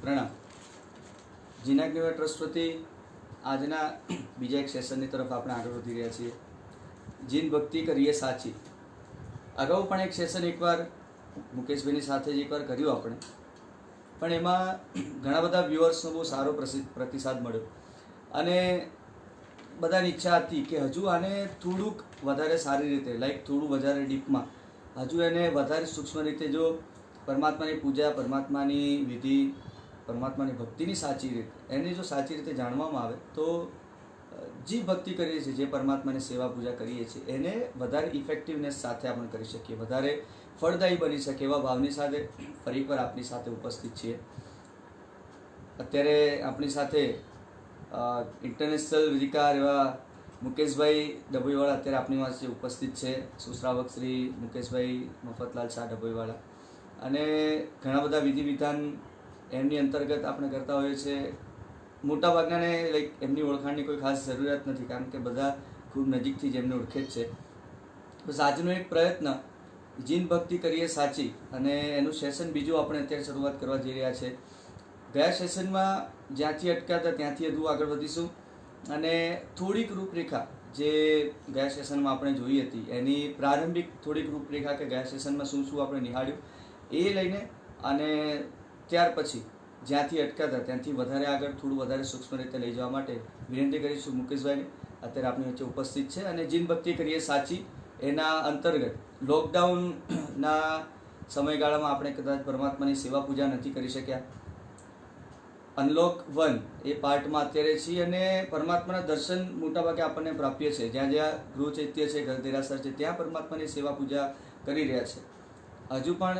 પ્રણામ. જીનાગ્નિવા ટ્રસ્ટ વતી આજના બીજા એક સેશનની તરફ આપણે આગળ વધી રહ્યા છીએ. જીન ભક્તિ કરીએ સાચી. અગાઉ પણ એક સેશન એકવાર મુકેશભાઈની સાથે જ એકવાર કર્યું આપણે, પણ એમાં ઘણા બધા વ્યુઅર્સનો બહુ સારો પ્રતિસાદ મળ્યો અને બધાની ઈચ્છા હતી કે હજુ આને થોડુંક વધારે સારી રીતે, લાઈક થોડું વધારે ડીપમાં, હજુ એને વધારે સૂક્ષ્મ રીતે જો પરમાત્માની પૂજા, પરમાત્માની વિધિ, પરમાત્માની ભક્તિની સાચી રીત, એને જો સાચી રીતે જાણવામાં આવે તો જે ભક્તિ કરીએ છીએ, જે પરમાત્માની સેવા પૂજા કરીએ છીએ, એને વધારે ઇફેક્ટિવનેસ સાથે આપણે કરી શકીએ, વધારે ફળદાયી બની શકે એવા ભાવની સાથે ફરી એકવાર આપણી સાથે ઉપસ્થિત છીએ. અત્યારે આપણી સાથે ઇન્ટરનેશનલ વિધિકાર એવા મુકેશભાઈ ડભોઈવાળા અત્યારે આપણી પાસે ઉપસ્થિત છે. સુશ્રાવક શ્રી મુકેશભાઈ મફતલાલ શાહ ડભોઈવાળા. અને ઘણા બધા વિધિ વિધાન એમની અંતર્ગત આપણે કરતા હોઈએ છીએ. મોટાભાગનાને લાઈક એમની ઓળખાણની કોઈ ખાસ જરૂરિયાત નથી, કારણ કે બધા ખૂબ નજીકથી જ એમને ઓળખે જ છે. બસ આજનો એક પ્રયત્ન જીન ભક્તિ કરીએ સાચી, અને એનું સેશન બીજું આપણે અત્યારે શરૂઆત કરવા જઈ રહ્યા છે. ગયા સેશનમાં જ્યાંથી અટક્યા હતા ત્યાંથી હજુ આગળ વધીશું અને થોડીક રૂપરેખા જે ગયા સેશનમાં આપણે જોઈ હતી એની પ્રારંભિક થોડીક રૂપરેખા કે ગયા સેશનમાં શું શું આપણે નિહાળ્યું એ લઈને અને ત્યાર પછી જ્યાંથી અટક્યા હતા ત્યાંથી વધારે આગળ થોડું વધારે સૂક્ષ્મ રીતે લઈ જવા માટે વિનંતી કરીશું મુકેશભાઈને. અત્યારે આપણી વચ્ચે ઉપસ્થિત છે અને જીન ભક્તિ કરીએ સાચી એના અંતર્ગત લોકડાઉનના સમયગાળામાં આપણે કદાચ પરમાત્માની સેવા પૂજા નથી કરી શક્યા. અનલોક 1 એ પાર્ટમાં અત્યારે છીએ અને પરમાત્માના દર્શન મોટાભાગે આપણને પ્રાપ્ય છે. જ્યાં જ્યાં ગૃહ ચૈત્ય છે, ઘર દેરાસર છે, ત્યાં પરમાત્માની સેવા પૂજા કરી રહ્યા છે. હજુ પણ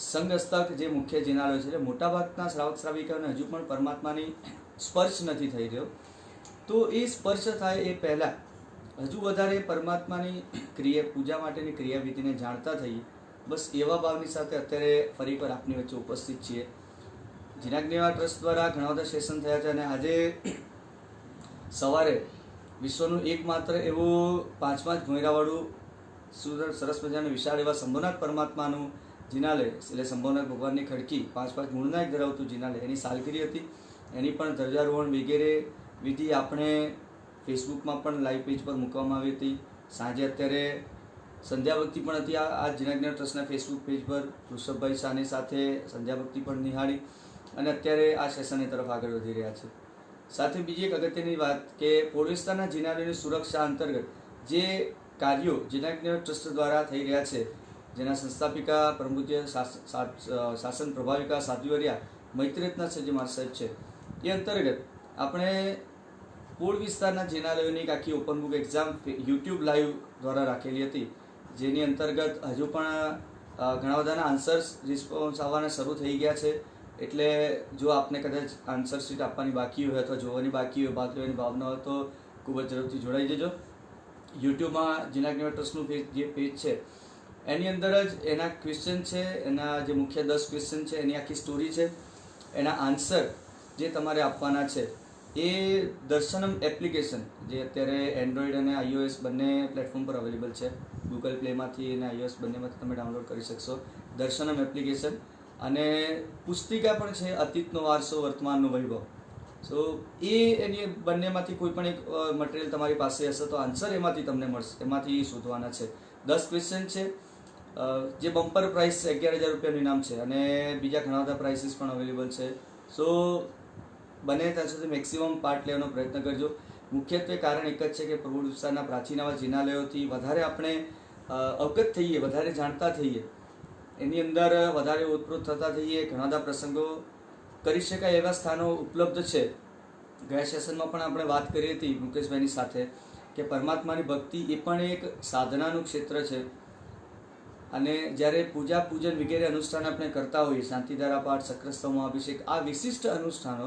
સંઘ હસ્તક જે મુખ્ય જિનાલયો છે, એટલે મોટાભાગના શ્રાવક શ્રાવિકાઓને હજુ પણ પરમાત્માની સ્પર્શ નથી થઈ રહ્યો. તો એ સ્પર્શ થાય એ પહેલાં હજુ વધારે પરમાત્માની પૂજા માટેની ક્રિયાવિધિને જાણતા થઈએ, બસ એવા ભાવની સાથે અત્યારે ફરી એકવાર આપની વચ્ચે ઉપસ્થિત છીએ. જીનાગ્નિવા ટ્રસ્ટ દ્વારા ઘણા બધા સેશન થયા છે અને આજે સવારે વિશ્વનું એકમાત્ર એવું 5 ભોંયરાવાળું સરસ મજાનું વિશાળ એવા શંભુનાથ પરમાત્માનું જિનાલય, એટલે શંભુનાથ ભગવાનની ખડકી 5 મૂળના એક ધરાવતું જિનાલય, એની સાલગીરી હતી. એની પણ ધ્વજારોહણ વગેરે વિધિ આપણે ફેસબુકમાં પણ લાઈવ પેજ પર મૂકવામાં આવી હતી. સાંજે અત્યારે સંધ્યાભક્તિ પણ હતી આ જીનાગ્નિવા ટ્રસ્ટના ફેસબુક પેજ પર. ઋષભભાઈ શાહની સાથે સંધ્યાભક્તિ પણ નિહાળી અને અત્યારે આ સેશનની તરફ આગળ વધી રહ્યા છે. સાથે બીજી એક અગત્યની વાત કે પોળ વિસ્તારના જિનાલયોની સુરક્ષા અંતર્ગત જે કાર્યો જીનાગ્નિવા ટ્રસ્ટ દ્વારા થઈ રહ્યા છે, જેના સંસ્થાપિકા પ્રમુખ્ય શાસન પ્રભાવિકા સાધ્વીવર્યા મૈત્રીરત્ન સજી મહારાજ સાહેબ છે, એ અંતર્ગત આપણે પોળ વિસ્તારના જિનાલયોની એક આખી open book exam YouTube live દ્વારા રાખેલી હતી, જેની અંતર્ગત હજુ પણ ઘણા બધાના આન્સર્સ રિસ્પોન્સ આવવાના શરૂ થઈ ગયા છે. એટલે જો આપને કદાચ આન્સર શીટ આપવાની બાકી હોય અથવા જોવાની બાકી હોય, ભાગ લેવાની ભાવના હોય તો ખૂબ જ ઝડપથી જોડાઈ જજો. યુટ્યુબમાં જીનાગ્નિવા ટ્રસ્ટનું જે પેજ છે એની અંદર જ એના ક્વેશ્ચન છે, એના જે મુખ્ય 10 ક્વેશ્ચન છે એની આખી સ્ટોરી છે. એના આન્સર જે તમારે આપવાના છે એ દર્શનમ એપ્લિકેશન, જે અત્યારે એન્ડ્રોઈડ અને iOS બંને પ્લેટફોર્મ પર અવેલેબલ છે. ગૂગલ પ્લેમાંથી અને iOS બંનેમાંથી તમે ડાઉનલોડ કરી શકશો દર્શનમ એપ્લિકેશન. અને પુસ્તિકા પણ છે, અતીતનો વારસો વર્તમાનનો વૈભવ. સો એની બંનેમાંથી કોઈ પણ એક મટીરિયલ તમારી પાસે હશે તો આન્સર એમાંથી તમને મળશે, એમાંથી શોધવાના છે. 10 ક્વેશ્ચન છે, જે બમ્પર પ્રાઇસ છે 11,000 રૂપિયાનું ઇનામ છે અને બીજા ઘણા બધા પ્રાઇસીસ પણ અવેલેબલ છે. સો બને ત્યાં સુધી મેક્સિમમ પાર્ટ લેવાનો પ્રયત્ન કરજો. મુખ્યત્વે કારણ એક જ છે કે પ્રભુ વિસ્તારના પ્રાચીન આવા જિનાલયોથી વધારે આપણે અવગત થઈએ, વધારે જાણતા થઈએ, એની અંદર વધારે ઓતપ્રોત થતા થઈએ, ઘણા બધા પ્રસંગો કરી શકાય એવા સ્થાનો ઉપલબ્ધ છે. ગયા સેશનમાં પણ આપણે વાત કરી હતી મુકેશભાઈની સાથે કે પરમાત્માની ભક્તિ એ પણ એક સાધનાનું ક્ષેત્ર છે. અને જ્યારે પૂજા પૂજન વગેરે અનુષ્ઠાન આપણે કરતા હોઈએ, શાંતિધારા પાઠ, સક્રસ્તવ અભિષેક, આ વિશિષ્ટ અનુષ્ઠાનો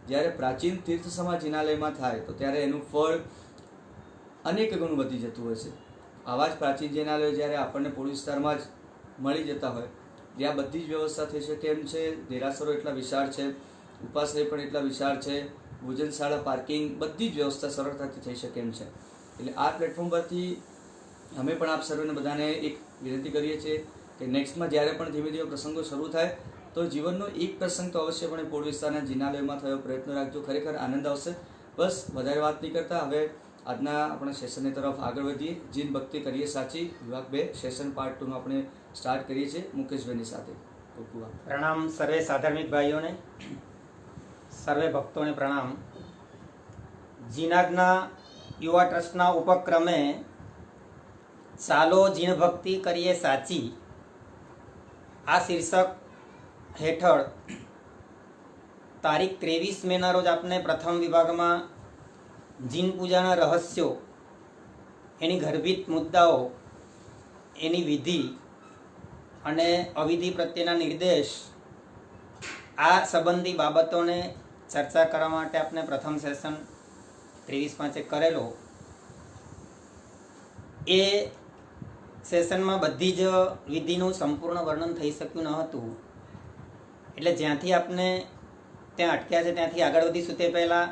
જ્યારે પ્રાચીન તીર્થ સમા જિનાલયમાં થાય તો ત્યારે એનું ફળ અનેક ગણું વધી જતું હોય છે. આવા જ પ્રાચીન જિનાલયો જ્યારે આપણને પોળ વિસ્તારમાં જ મળી જતા હોય, જ્યાં બધી જ વ્યવસ્થા થઈ શકે એમ છે, દેરાસરો એટલા વિશાળ છે, ઉપાશ્રય પણ એટલા વિશાળ છે, ભોજનશાળા, પાર્કિંગ, બધી જ વ્યવસ્થા સરળતાથી થઈ શકે એમ છે. એટલે આ પ્લેટફોર્મ પરથી અમે પણ આપ સર્વેને બધાને એક વિનંતી કરીએ છીએ કે નેક્સ્ટમાં જ્યારે પણ ધીમે ધીમે પ્રસંગો શરૂ થાય તો જીવનનો એક પ્રસંગ તો અવશ્યપણે પોળ વિસ્તારના જિનાલયમાં થયો, પ્રયત્ન રાખજો, ખરેખર આનંદ આવશે. બસ વધારે વાત નહીં કરતા હવે આજના આપણા સેશનની તરફ આગળ વધીએ. જીન ભક્તિ કરીએ સાચી વિભાગ 2 સેશન પાર્ટ 2 નું આપણે સ્ટાર્ટ કરીએ છીએ મુકેશભાઈની સાથે. પ્રણામ સર્વે સાધર્મિક ભાઈઓને, સર્વે ભક્તોને પ્રણામ. જીનાગના યુવા ટ્રસ્ટના ઉપક્રમે ચાલો જીન ભક્તિ કરીએ સાચી આ શીર્ષક હેઠળ તારીખ 23 મેના રોજ આપને પ્રથમ વિભાગમાં જીન પૂજાના રહસ્યો, એની ગર્ભિત મુદ્દાઓ, એની વિધિ અને અવિધિ પ્રત્યેના નિર્દેશ, આ સંબંધી બાબતોને ચર્ચા કરવા માટે આપણે પ્રથમ સેશન 23/5 કરેલો. એ સેશનમાં બધી જ વિધિનું સંપૂર્ણ વર્ણન થઈ શક્યું ન હતું, એટલે જ્યાંથી આપણે ત્યાં અટક્યા છે ત્યાંથી આગળ વધીશું. તે પહેલાં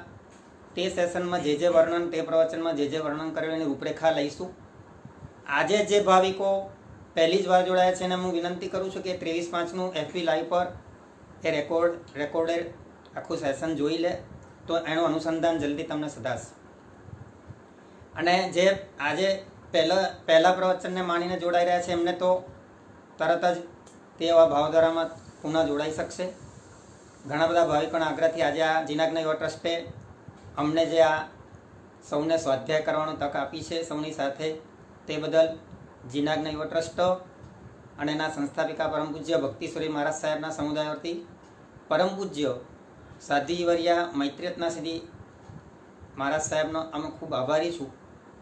તે સેશનમાં જે વર્ણન, તે પ્રવચનમાં જે વર્ણન કરેલું એની રૂપરેખા લઈશું. આજે જે ભાવિકો પહેલી જ વાર જોડાયા છે એને હું વિનંતી કરું છું કે 23/5નું FB લાઈવ પર એ રેકોર્ડેડ આખું સેશન જોઈ લે, તો એનું અનુસંધાન જલ્દી તમને સધાશે. અને જે આજે પહેલા પ્રવચનને માનીને જોડાઈ રહ્યા છે એમને તો તરત જ તે એવા ભાવધારામાં પુનઃ જોડાઈ શકશે. ઘણા બધા ભાવિકોના આગ્રહથી આજે આ જીનાગના યુવા ટ્રસ્ટે અમને જે આ સૌને સ્વાધ્યાય કરવાનો તક આપી છે સૌની સાથે, તે બદલ જીનાગના યુવા ટ્રસ્ટ અને એના સંસ્થાપિકા પરમ પૂજ્ય ભક્તિશ્વરી મહારાજ સાહેબના સમુદાય વતી પરમ પૂજ્ય સાધ્વીવર્યા મૈત્રીરત્ના સિદ્ધિ મહારાજ સાહેબનો અમે ખૂબ આભારી છું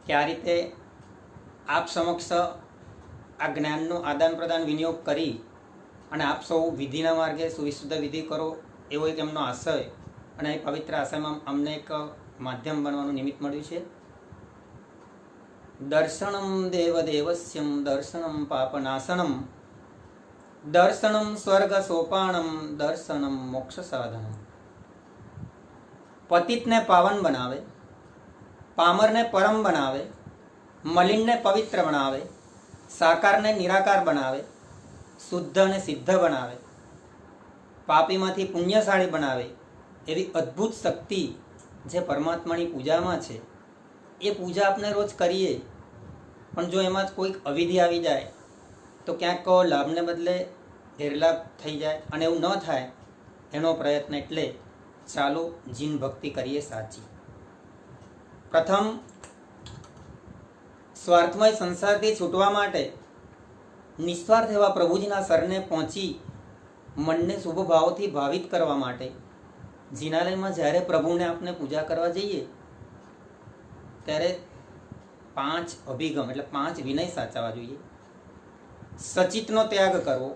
કે આ રીતે આપ સમક્ષ આ જ્ઞાનનું આદાન પ્રદાન વિનિયોગ કરી અને આપ સૌ વિધિના માર્ગે સુવિશુદ્ધ વિધિ કરો એવો એક એમનો આશય, અને એ પવિત્ર આશયમાં અમને એક માધ્યમ બનવાનું નિમિત્ત મળ્યું છે. દર્શનમ દેવદેવસ્યમ દર્શનમ પાપનાશનમ દર્શનમ સ્વર્ગ સોપાનમ દર્શનમ મોક્ષ સાધનમ. પતિતને પાવન બનાવે, પામરને પરમ બનાવે, મલિનને પવિત્ર બનાવે, સાકારને નિરાકાર બનાવે, શુદ્ધ અને સિદ્ધ બનાવે, પાપીમાંથી પુણ્યશાળી બનાવે એવી અદ્ભુત શક્તિ જે પરમાત્માની પૂજામાં છે. એ પૂજા આપણે રોજ કરીએ, પણ જો એમાં જ કોઈક અવિધિ આવી જાય તો ક્યાંક લાભને બદલે ગેરલાભ થઈ જાય, અને એવું ન થાય એનો પ્રયત્ન. એટલે ચાલો જીન ભક્તિ કરીએ સાચી. પ્રથમ, સ્વાર્થમય સંસારથી છૂટવા માટે નિસ્વાર્થ એવા પ્રભુજીના સરને પહોંચી મનને શુભ ભાવથી ભાવિત કરવા માટે જિનાલયમાં જ્યારે પ્રભુને આપણે પૂજા કરવા જઈએ ત્યારે 5 અભિગમ એટલે 5 વિનય સાચવવા જોઈએ. સચિતનો ત્યાગ કરવો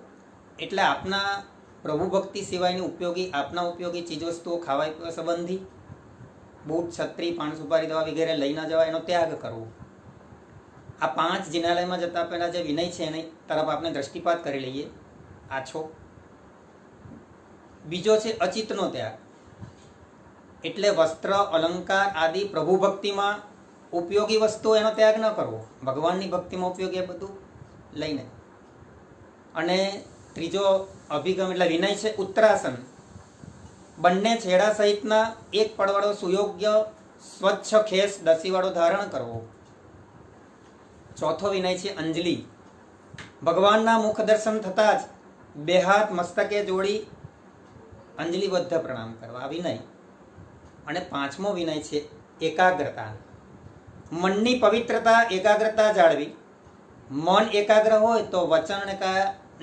એટલે આપના પ્રભુ ભક્તિ સિવાયની ઉપયોગી, આપના ઉપયોગી ચીજવસ્તુઓ ખાવા પીવા સંબંધી બૂટ, છત્રી, પાન સુપારી, દવા વગેરે લઈ ન જવા, એનો ત્યાગ કરવો. આ 5 જિનાલયમાં જતા પહેલાં જે વિનય છે એની તરફ આપણે દ્રષ્ટિપાત કરી લઈએ. આછો. બીજો છે અચિતનો ત્યાગ, એટલે વસ્ત્ર, અલંકાર આદિ પ્રભુ ભક્તિમાં ઉપયોગી વસ્તુઓ એનો ત્યાગ ન કરવો, ભગવાનની ભક્તિમાં ઉપયોગી એ બધું લઈને. અને ત્રીજો અભિગમ એટલે વિનય છે ઉત્તરાસન, બંને છેડા સહિતના એક પડવાળો સુયોગ્ય સ્વચ્છ ખેસ દસીવાળો ધારણ કરવો. ચોથો વિનય છે અંજલિ, ભગવાનના મુખ દર્શન થતાં જ 2 હાથ મસ્તકે જોડી અંજલિબદ્ધ પ્રણામ કરવા, આ વિનય. અને 5મો વિનય છે એકાગ્રતા, મનની પવિત્રતા, એકાગ્રતા જાળવી. મન એકાગ્ર હોય તો વચન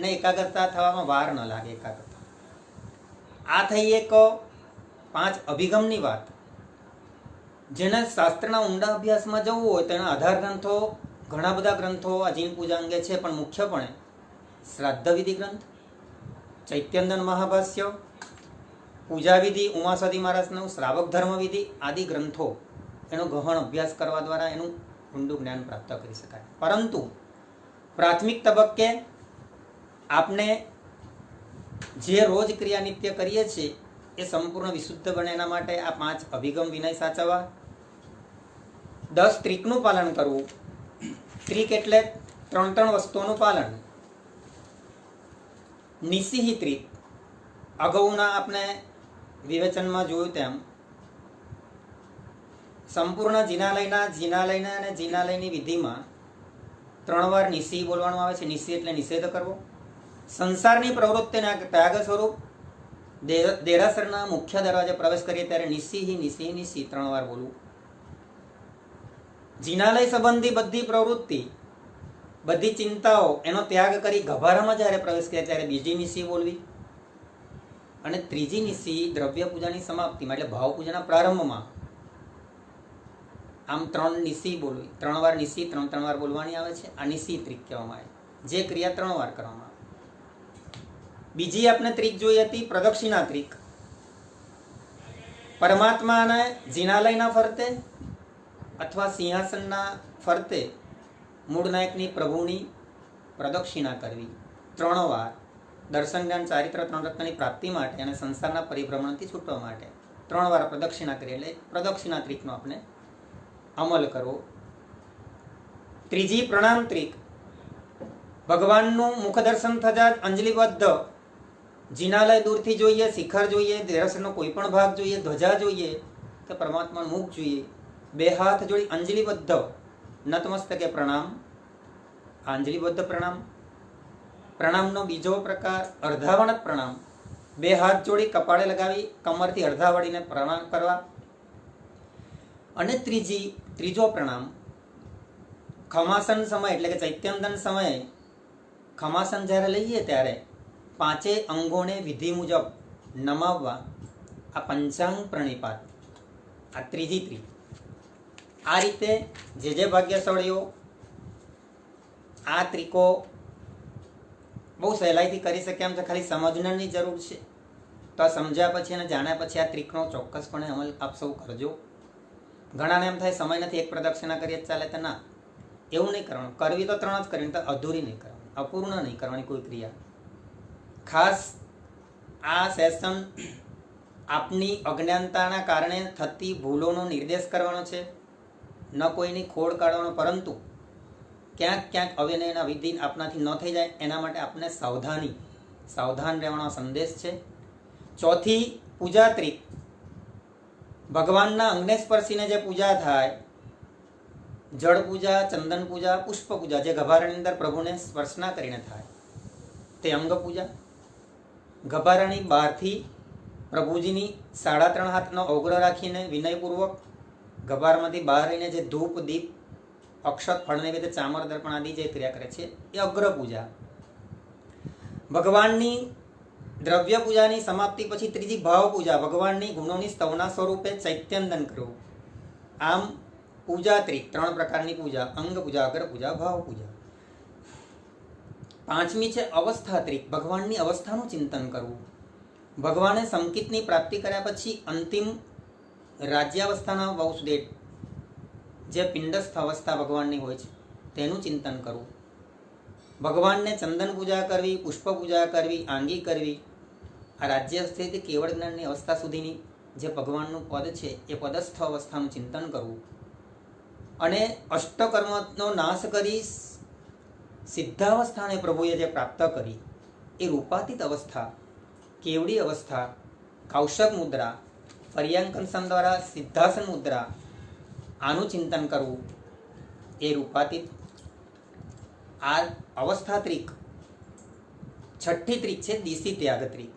ને એકાગ્રતા થવામાં વાર ન લાગે. એકાગ્રતા આ થઈ એક 5 અભિગમની વાત. જેને શાસ્ત્રના ઊંડા અભ્યાસમાં જવું હોય તેના આધાર ગ્રંથો, ઘણા બધા ગ્રંથો આ જીન પૂજા અંગે છે, પણ મુખ્યપણે શ્રાદ્ધ વિધિ ગ્રંથ, ચૈત્યનંદન મહાભાષ્ય, પૂજા વિધિ, ઉમાસદી મહારાજનું શ્રાવક ધર્મ વિધિ આદિ ગ્રંથો, એનો ગહન અભ્યાસ કરવા દ્વારા એનું ઊંડું જ્ઞાન પ્રાપ્ત કરી શકાય. પરંતુ પ્રાથમિક તબક્કે આપણે જે રોજ ક્રિયા નિત્ય કરીએ છીએ એ સંપૂર્ણ વિશુદ્ધ બને એના માટે આ 5 અભિગમ વિનય સાચવવા. 10 ત્રિકનું પાલન કરવું. ત્રિક એટલે 3 વસ્તુઓનું પાલન. નિસિહિ ત્રિક અગાઉના આપણે વિવેચનમાં જોયું તેમ સંપૂર્ણ જિનાલયના અને જિનાલયની વિધિમાં 3 વાર નિશી બોલવાનું આવે છે. નિશી એટલે નિષેધ કરવો. સંસારની પ્રવૃત્તિના ત્યાગ સ્વરૂપ દેરાસરના મુખ્ય દરવાજે પ્રવેશ કરીએ ત્યારે નિશી નિશી નિશી 3 વાર બોલવું. જિનાલય સંબંધી બધી પ્રવૃત્તિ, બધી ચિંતાઓ એનો ત્યાગ કરી ગભારામાં જ્યારે પ્રવેશ કરીએ ત્યારે બીજી નિશી બોલવી. અને ત્રીજી નિશી દ્રવ્ય પૂજાની સમાપ્તિમાં એટલે ભાવ પૂજાના પ્રારંભમાં આમ 3 નિશી બોલવી. 3 વાર નિશી 3 વાર બોલવાની આવે છે. આ નિશી ત્રિક કહેવામાં આવે, જે ક્રિયા 3 વાર કરવામાં આવે. બીજી આપણે ત્રિક જોઈ હતી પ્રદક્ષિણા ત્રિક. પરમાત્માને જિનાલયના ફરતે અથવા સિંહાસનના ફરતે મૂળ નાયકની પ્રભુની પ્રદક્ષિણા કરવી 3 વાર. દર્શન જ્ઞાન ચારિત્ર 3 રત્નની પ્રાપ્તિ માટે અને સંસારના પરિભ્રમણથી છૂટવા માટે 3 વાર પ્રદક્ષિણા કરી એટલે પ્રદક્ષિણા ત્રિકનો આપણે અમલ કરવો. ત્રીજી પ્રણામ ત્રિક. ભગવાનનું મુખ દર્શન થતા જ અંજલિબદ્ધ જિનાલય દૂરથી જોઈએ, શિખર જોઈએ, દેરાસરનો કોઈ પણ ભાગ જોઈએ, ધ્વજા જોઈએ કે પરમાત્માનું મુખ જોઈએ, 2 હાથ જોડી અંજલિબદ્ધ નતમસ્તકે પ્રણામ. અંજલિબદ્ધ પ્રણામ. પ્રણામનો બીજો પ્રકાર અર્ધાવણત પ્રણામ. 2 હાથ જોડી કપાળે લગાવી કમરથી અડધા વળીને પ્રણામ કરવા. અને ત્રીજો પ્રણામ ખમાસન સમય એટલે કે ચૈત્યંદન સમયે ખમાસન જ્યારે લઈએ ત્યારે 5 અંગોને વિધિ મુજબ નમાવવા. આ પંચાંગ પ્રણિપાત, આ ત્રીજી ત્રિક. આ રીતે જે ભાગ્યશાળીઓ આ ત્રિકો બહુ સહેલાઈથી કરી શકે એમ છે, ખાલી સમજવાની જરૂર છે. તો આ સમજ્યા પછી અને જાણ્યા પછી આ ત્રિકનો ચોક્કસપણે અમલ આપ સૌ કરજો. ઘણાને એમ થાય સમય નથી, એક પ્રદક્ષિણા કરીએ ચાલે, તો ના, એવું નહીં કરવાનું. કરવી તો 3 જ કરવી, તો અધૂરી નહીં કરવાની, અપૂર્ણ નહીં કરવાની કોઈ ક્રિયા. ખાસ આ સેશન આપની અજ્ઞાનતાના કારણે થતી ભૂલોનો નિર્દેશ કરવાનો છે, ન કોઈની ખોડ કાઢવાનો, પરંતુ ક્યાંક અવિનયના વિધિ આપનાથી ન થઈ જાય એના માટે આપને સાવધાન રહેવાનો સંદેશ છે. ચોથી પૂજા ત્રિક. ભગવાનના અંગને સ્પર્શીને જે પૂજા થાય, જળ પૂજા, ચંદન પૂજા, પુષ્પ પૂજા, જે ગભારાની અંદર પ્રભુને સ્પર્શના કરીને થાય તે અંગ પૂજા. ગભારાની બહારથી પ્રભુજીની 3.5 હાથનો અવગ્રહ રાખીને વિનયપૂર્વક ગભારમાંથી બહાર રહીને જે ધૂપ, દીપ, અક્ષત, ફળ નૈવેદ્ય, ચામર, દર્પણ આદિ જે ક્રિયા કરે છે એ અગ્ર પૂજા. ભગવાનની દ્રવ્ય પૂજાની સમાપ્તિ પછી ત્રીજી ભાવ પૂજા. ભગવાનની ગુણોની સ્તવના સ્વરૂપે ચૈત્યંદન કરવું. આમ પૂજા ત્રિક 3 પ્રકારની પૂજા: અંગ પૂજા, અગ્ર પૂજા, ભાવ પૂજા. 5મી છે અવસ્થા ત્રિક. ભગવાનની અવસ્થાનું ચિંતન કરવું. ભગવાને સંકિતની પ્રાપ્તિ કર્યા પછી અંતિમ રાજ્યાવસ્થાના વંશદેટ જે પિંડસ્થ અવસ્થા ભગવાનની હોય છે તેનું ચિંતન કરવું. ભગવાનને ચંદન પૂજા કરવી, પુષ્પ પૂજા કરવી, આંગી કરવી. આ રાજ્ય સ્થિત કેવળ જ્ઞાનની અવસ્થા સુધીની જે ભગવાનનું પદ છે એ પદસ્થ અવસ્થાનું ચિંતન કરવું. અને અષ્ટકર્મનો નાશ કરી સિદ્ધાવસ્થાને પ્રભુએ જે પ્રાપ્ત કરી એ રૂપાતીત અવસ્થા, કેવડી અવસ્થા, કૌશક મુદ્રા, પર્યાંકન દ્વારા સિદ્ધાસન મુદ્રા, આનું ચિંતન કરવું એ રૂપાતીત. આ અવસ્થા ત્રિક. 6ઠ્ઠી ત્રિક છે દિશી ત્યાગ ત્રિક.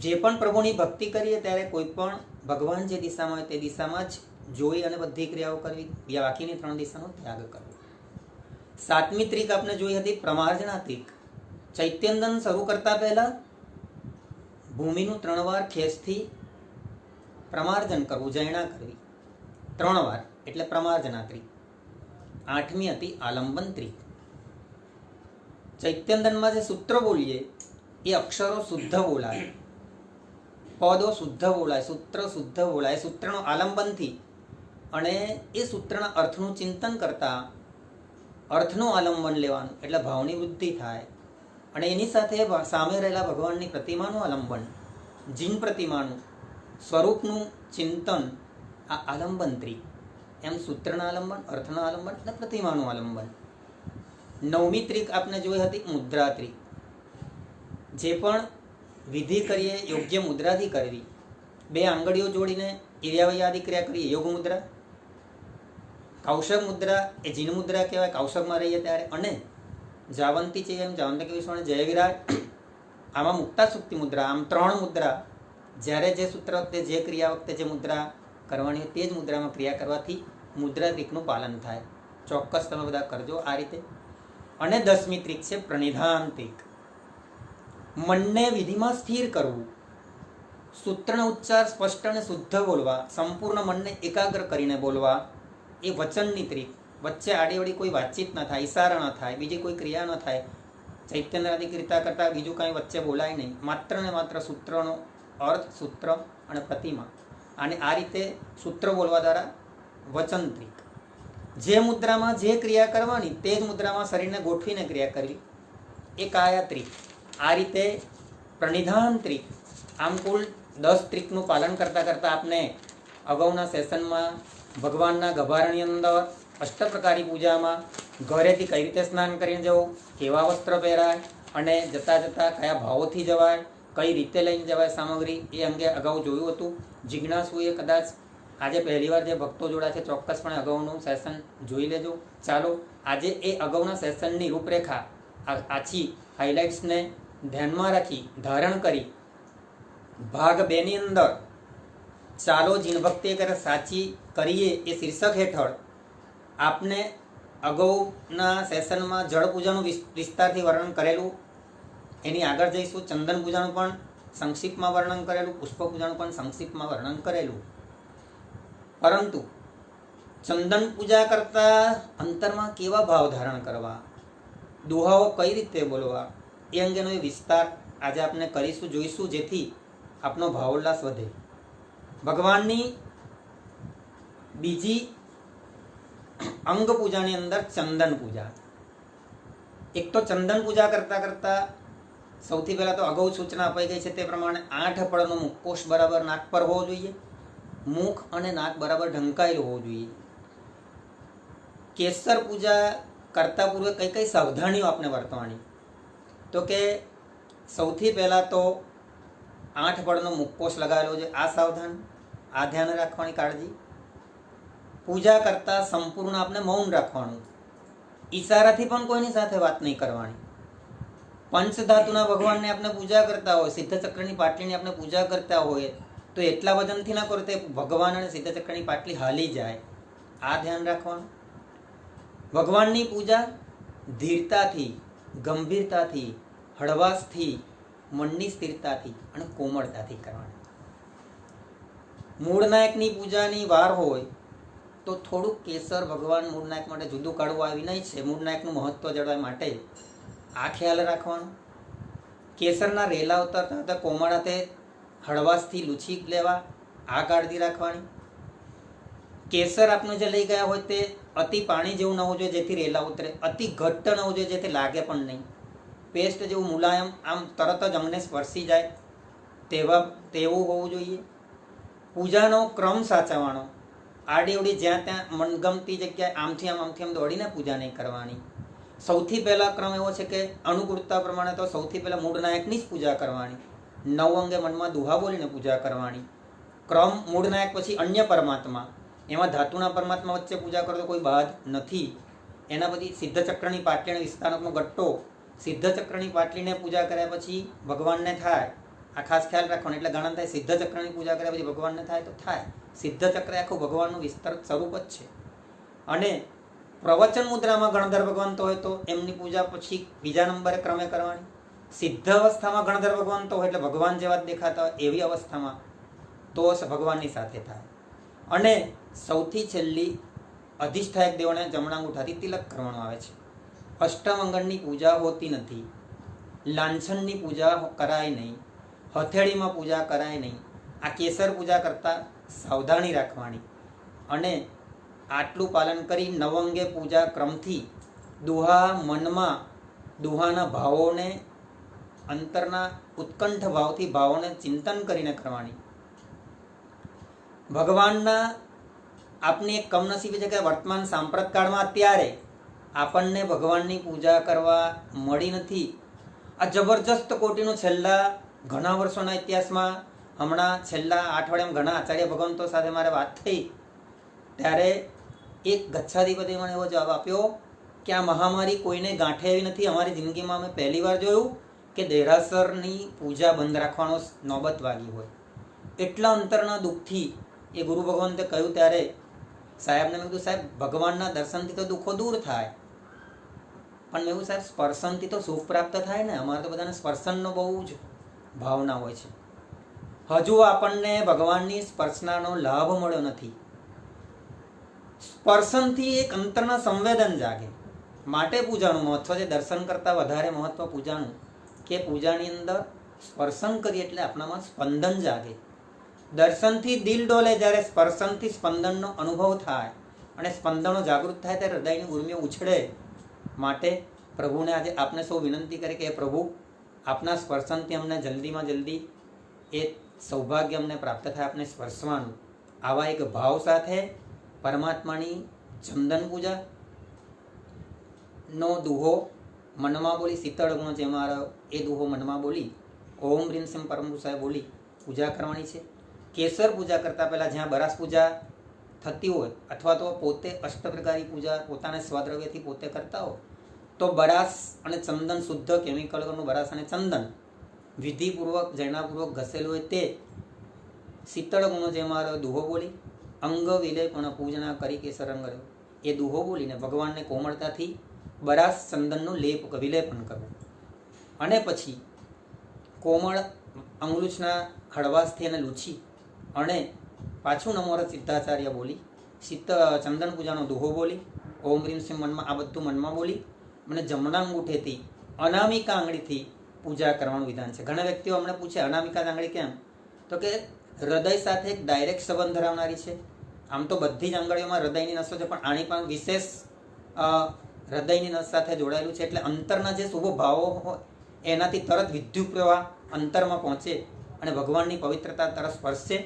જે પણ પ્રભુની ભક્તિ કરીએ ત્યારે કોઈ પણ ભગવાન જે દિશામાં હોય તે દિશામાં જ જોઈ અને બધી ક્રિયાઓ કરવી. બાકીની 3 દિશાનો ત્યાગ કરવો. 7મી ત્રિક આપણે જોઈ હતી પ્રમાર્જના ત્રિક. ચૈત્યંદન શરૂ કરતા પહેલા ભૂમિનું 3 વાર ખેસથી પ્રમાર્જન કરવું, જૈણા કરવી 3 વાર, એટલે પ્રમાર્જના ત્રિક. 8મી હતી આલંબન ત્રિક. ચૈત્યંદનમાં જે સૂત્ર બોલીએ એ અક્ષરો શુદ્ધ બોલાય, પદો શુદ્ધ બોલાય, સૂત્ર શુદ્ધ બોલાય. સૂત્રનો આલંબનથી અને એ સૂત્રના અર્થનું ચિંતન કરતા અર્થનું આલંબન લેવાનું, એટલે ભાવની વૃદ્ધિ થાય. અને એની સાથે સામે રહેલા ભગવાનની પ્રતિમાનું આલંબન, જીન પ્રતિમાનું સ્વરૂપનું ચિંતન, આ આલંબન ત્રિક. એમ સૂત્રના આલંબન, અર્થના આલંબન અને પ્રતિમાનું આલંબન. 9મી ત્રિક આપણે જોઈ હતી મુદ્રા ત્રિક. જે પણ વિધિ કરીએ યોગ્ય મુદ્રાથી કરવી. 2 આંગળીઓ જોડીને ઇર્યાવયાદી ક્રિયા કરીએ યોગ મુદ્રા. કૌશક મુદ્રા એ જીન મુદ્રા કહેવાય કૌશકમાં રહીએ ત્યારે. અને જાવંતી છે એમ જાવંતક વિશ્વને જય વિરાટ આમાં મુક્તા સુક્તિ મુદ્રા. આમ 3 મુદ્રા જ્યારે જે સૂત્ર વખતે જે ક્રિયા વખતે જે મુદ્રા કરવાની હોય તે જ મુદ્રામાં ક્રિયા કરવાથી મુદ્રા ત્રિકનું પાલન થાય. ચોક્કસ તમે બધા કરજો આ રીતે. અને 10મી ત્રિક છે પ્રનિધાન ત્રિક. મનને વિધિમાં સ્થિર કરવું, સૂત્રનો ઉચ્ચાર સ્પષ્ટ અને શુદ્ધ બોલવા, સંપૂર્ણ મનને એકાગ્ર કરીને બોલવા એ વચનની ત્રિક. વચ્ચે આડીઅવડી કોઈ વાતચીત ન થાય, ઈશારા ન થાય, બીજી કોઈ ક્રિયા ન થાય, ચૈતન્યની ક્રિયા કરતાં બીજું કાંઈ વચ્ચે બોલાય નહીં. માત્ર ને માત્ર સૂત્રનો અર્થ, સૂત્ર અને પ્રતિમા. અને આ રીતે સૂત્ર બોલવા દ્વારા વચન ત્રિક. જે મુદ્રામાં જે ક્રિયા કરવાની તે જ મુદ્રામાં શરીરને ગોઠવીને ક્રિયા કરવી એ કાયા ત્રિક. આ રીતે પ્રનિધાન ત્રિક. આમ કુલ 10 ત્રિકનું પાલન કરતાં કરતાં આપને અગાઉના સેશનમાં ભગવાનના ગભારની અંદર અષ્ટપ્રકારી પૂજામાં ઘરેથી કઈ રીતે સ્નાન કરીને જવું, કેવા વસ્ત્ર પહેરાય અને જતાં જતાં કયા ભાવોથી જવાય, કઈ રીતે લઈને જવાય સામગ્રી, એ અંગે અગાઉ જોયું હતું. જિજ્ઞાસુએ કદાચ આજે પહેલીવાર જે ભક્તો જોડા છે ચોક્કસપણે અગાઉનું સેશન જોઈ લેજો. ચાલો આજે એ અગાઉના સેશનની રૂપરેખા આછી હાઇલાઇટ્સને ધ્યાનમાં રાખી ધારણ કરી ભાગ 2 ની અંદર ચાલો જીનભક્તિ કરે સાચી કરીએ એ શીર્ષક હેઠળ આપને અગાઉના સેશનમાં જળ પૂજાનું વિસ્તારથી વર્ણન કરેલું, એની આગળ જઈશું. ચંદન પૂજાનું પણ સંક્ષિપ્તમાં વર્ણન કરેલું, પુષ્પ પૂજાનું પણ સંક્ષિપ્તમાં વર્ણન કરેલું. પરંતુ ચંદન પૂજા કરતાં અંતરમાં કેવા ભાવ ધારણ કરવા, દુહાઓ કઈ રીતે બોલવા એ અંગેનો એ વિસ્તાર આજે આપણે કરીશું, જોઈશું, જેથી આપનો ભાવોલ્લાસ વધે. ભગવાનની બીજી અંગ પૂજાની અંદર ચંદન પૂજા. એક તો ચંદન પૂજા કરતાં કરતાં સૌથી પહેલાં તો અગાઉ સૂચના અપાઈ ગઈ છે તે પ્રમાણે 8 પળનો મુખકોશ બરાબર નાક પર હોવો જોઈએ, મુખ અને નાક બરાબર ઢંકાયેલું હોવું જોઈએ. કેસર પૂજા કરતા પૂર્વે કઈ કઈ સાવધાનીઓ આપણે વર્તવાની, તો કે સૌથી પહેલાં તો 8 પળનો મુખકોશ લગાવેલો છે, આ સાવધાન, આ ધ્યાન રાખવાની કાળજી. પૂજા કરતાં સંપૂર્ણ આપણે મૌન રાખવાનું, ઈશારાથી પણ કોઈની સાથે વાત નહીં કરવાની. પંચધાતુના ભગવાનને આપણે પૂજા કરતા હોય, સિદ્ધચક્રની પાટલીની આપણે પૂજા કરતા હોય તો એટલા વજનથી ના કરો તે ભગવાન અને સિદ્ધચક્રની પાટલી હાલી જાય, આ ધ્યાન રાખવાનું. ભગવાનની પૂજા ધીરતાથી, ગંભીરતાથી, હળવાશથી, મનની સ્થિરતાથી અને કોમળતાથી કરવાની. મૂળનાયકની પૂજાની વાર હોય તો થોડુંક કેસર ભગવાન મૂળનાયક માટે જુદું કાઢવું આ વિનય છે. મૂળનાયકનું મહત્વ જળવાય માટે આ ખ્યાલ રાખવાનો. કેસરના રેલા ઉતરતા હતા કોમળ હાથે હળવાશથી લૂછી લેવા, આ કાળજી રાખવાની. કેસર આપણે જે લઈ ગયા હોય તે અતિ પાણી જેવું ન હોવું જોઈએ જેથી રેલા ઉતરે, અતિ ઘટ્ટ ન હોવું જોઈએ જેથી લાગે પણ નહીં, પેસ્ટ જેવું મુલાયમ આમ તરત જ અંગને સ્પર્શી જાય તેવું હોવું જોઈએ. પૂજાનો ક્રમ સાચવવાનો, આડીઅવડી જ્યાં ત્યાં મનગમતી જગ્યાએ આમથી આમ દોડીને પૂજા નહીં કરવાની. સૌથી પહેલાં ક્રમ એવો છે કે અનુકૂળતા પ્રમાણે તો સૌથી પહેલાં મૂળનાયકની જ પૂજા કરવાની, 9 અંગે મનમાં દુહા બોલીને પૂજા કરવાની. ક્રમ મૂળનાયક પછી અન્ય પરમાત્મા, એમાં ધાતુના પરમાત્મા વચ્ચે પૂજા કરો તો કોઈ બાદ નથી. એના પછી સિદ્ધચક્રની પાટલીનો વિસ્તારકનો ગટ્ટો, સિદ્ધચક્રની પાટલીને પૂજા કર્યા પછી ભગવાનને થાય, આ ખાસ ખ્યાલ રાખવાનો. એટલે ઘણા થાય સિદ્ધચક્રની પૂજા કર્યા પછી ભગવાનને થાય તો થાય, સિદ્ધચક્ર આખું ભગવાનનું વિસ્તૃત સ્વરૂપ જ છે. અને પ્રવચન મુદ્રામાં ગણધર ભગવાન તો હોય તો એમની પૂજા પછી બીજા નંબરે ક્રમે કરવાની. સિદ્ધ અવસ્થામાં ગણધર ભગવાન તો હોય એટલે ભગવાન જેવા જ દેખાતા હોય એવી અવસ્થામાં તો ભગવાનની સાથે થાય. અને સૌથી છેલ્લી અધિષ્ઠાયક દેવોને જમણા અંગૂઠાથી તિલક કરવાનું આવે છે. અષ્ટમંગળની પૂજા હોતી નથી, લાંછનની પૂજા કરાય નહીં, હથેળીમાં પૂજા કરાય નહીં. આ કેસર પૂજા કરતાં સાવધાની રાખવાની. અને આટલું પાલન કરી નવંગે પૂજા ક્રમથી દુહા મનમાં દુહાના ભાવોને અંતરના ઉત્કંઠ ભાવથી ભાવોને ચિંતન કરીને કરવાની. ભગવાનના આપની એક કમનસીબી છે કે વર્તમાન સાંપ્રત કાળમાં અત્યારે આપણને ભગવાનની પૂજા કરવા મળી નથી. આ જબરજસ્ત કોટીનું છેલ્લા ઘણા વર્ષોના ઇતિહાસમાં હમણાં છેલ્લા અઠવાડિયામાં ઘણા આચાર્ય ભગવંતો સાથે મારે વાત થઈ, ત્યારે એક ગચ્છાધિપતિએ મને એવો જવાબ આપ્યો કે આ મહામારી કોઈને ગાંઠે એવી નથી. અમારી જિંદગીમાં અમે પહેલી વાર જોયું કે દેરાસરની પૂજા બંધ રાખવાનો નોબત વાગી હોય. એટલા અંતરના દુઃખથી એ ગુરુ ભગવંતે કહ્યું. ત્યારે સાહેબને મેં કીધું, સાહેબ ભગવાનના દર્શનથી તો દુઃખો દૂર થાય, પણ મેં એવું સાહેબ સ્પર્શનથી તો સુખ પ્રાપ્ત થાય ને. અમારે તો બધાને સ્પર્શનનો બહુ જ ભાવના હોય છે. હજુ આપણને ભગવાનની સ્પર્શનાનો લાભ મળ્યો નથી. સ્પર્શનથી એક અંતરના સંવેદન જાગે, માટે પૂજાનું મહત્વ છે. દર્શન કરતાં વધારે મહત્વ પૂજાનું, કે પૂજાની અંદર સ્પર્શન કરીએ એટલે આપણામાં સ્પંદન જાગે. દર્શનથી દિલ ડોલે, જ્યારે સ્પર્શનથી સ્પંદનનો અનુભવ થાય અને સ્પંદનો જાગૃત થાય ત્યારે હૃદયની ઉર્મિઓ ઉછળે. માટે પ્રભુને આજે આપને સૌ વિનંતી કરી કે પ્રભુ, આપના સ્પર્શનથી અમને જલ્દીમાં જલ્દી એ સૌભાગ્ય અમને પ્રાપ્ત થાય, આપને સ્પર્શવાનું. આવા એક ભાવ સાથે પરમાત્માની ચંદન પૂજા નો દુહો મનમાં બોલી, શીતળ ગુણ જે મારો એ દુહો મનમાં બોલી, ઓમ રીમ સિમ પરમ ગુસાએ બોલી પૂજા કરવાની છે. કેસર પૂજા કરતાં પહેલાં જ્યાં બરાસ પૂજા થતી હોય, અથવા તો પોતે અષ્ટપ્રકારી પૂજા પોતાના સ્વદ્રવ્યથી પોતે કરતા હોય, તો બરાસ અને ચંદન શુદ્ધ કેમિકલ વગરનું બરાસ અને ચંદન વિધિપૂર્વક જૈનાપૂર્વક ઘસેલું હોય તે શીતળ ગુણો જે મારો દુહો બોલી, અંગ વિલેપણ પૂજના કરી કેસર રંગ રહ્યો, એ દુહો બોલીને ભગવાનને કોમળતાથી બરાસ ચંદનનું વિલેપન કરવું. અને પછી કોમળ અંગુલિશના હળવાશથી એને લૂછી અને પાછું નમોર સિદ્ધાચાર્ય બોલી ચંદન પૂજાનો દુહો બોલી, ઓમ રીમ સિમ મનમાં આ બધું મનમાં બોલી અને જમણા અંગૂઠેથી અનામિકા આંગળીથી પૂજા કરવાનું વિધાન છે. ઘણા વ્યક્તિઓ અમને પૂછે અનામિકા આંગળી કેમ, તો કે હૃદય સાથે એક ડાયરેક્ટ સંબંધ ધરાવનારી છે. આમ તો બધી જ આંગળીઓમાં હૃદયની નસો છે, પણ આની પણ વિશેષ હૃદયની નસ સાથે જોડાયેલું છે. એટલે અંતરના જે શુભ ભાવો હોય એનાથી તરત વિદ્યુત પ્રવાહ અંતરમાં પહોંચે અને ભગવાનની પવિત્રતા તરફ સ્પર્શે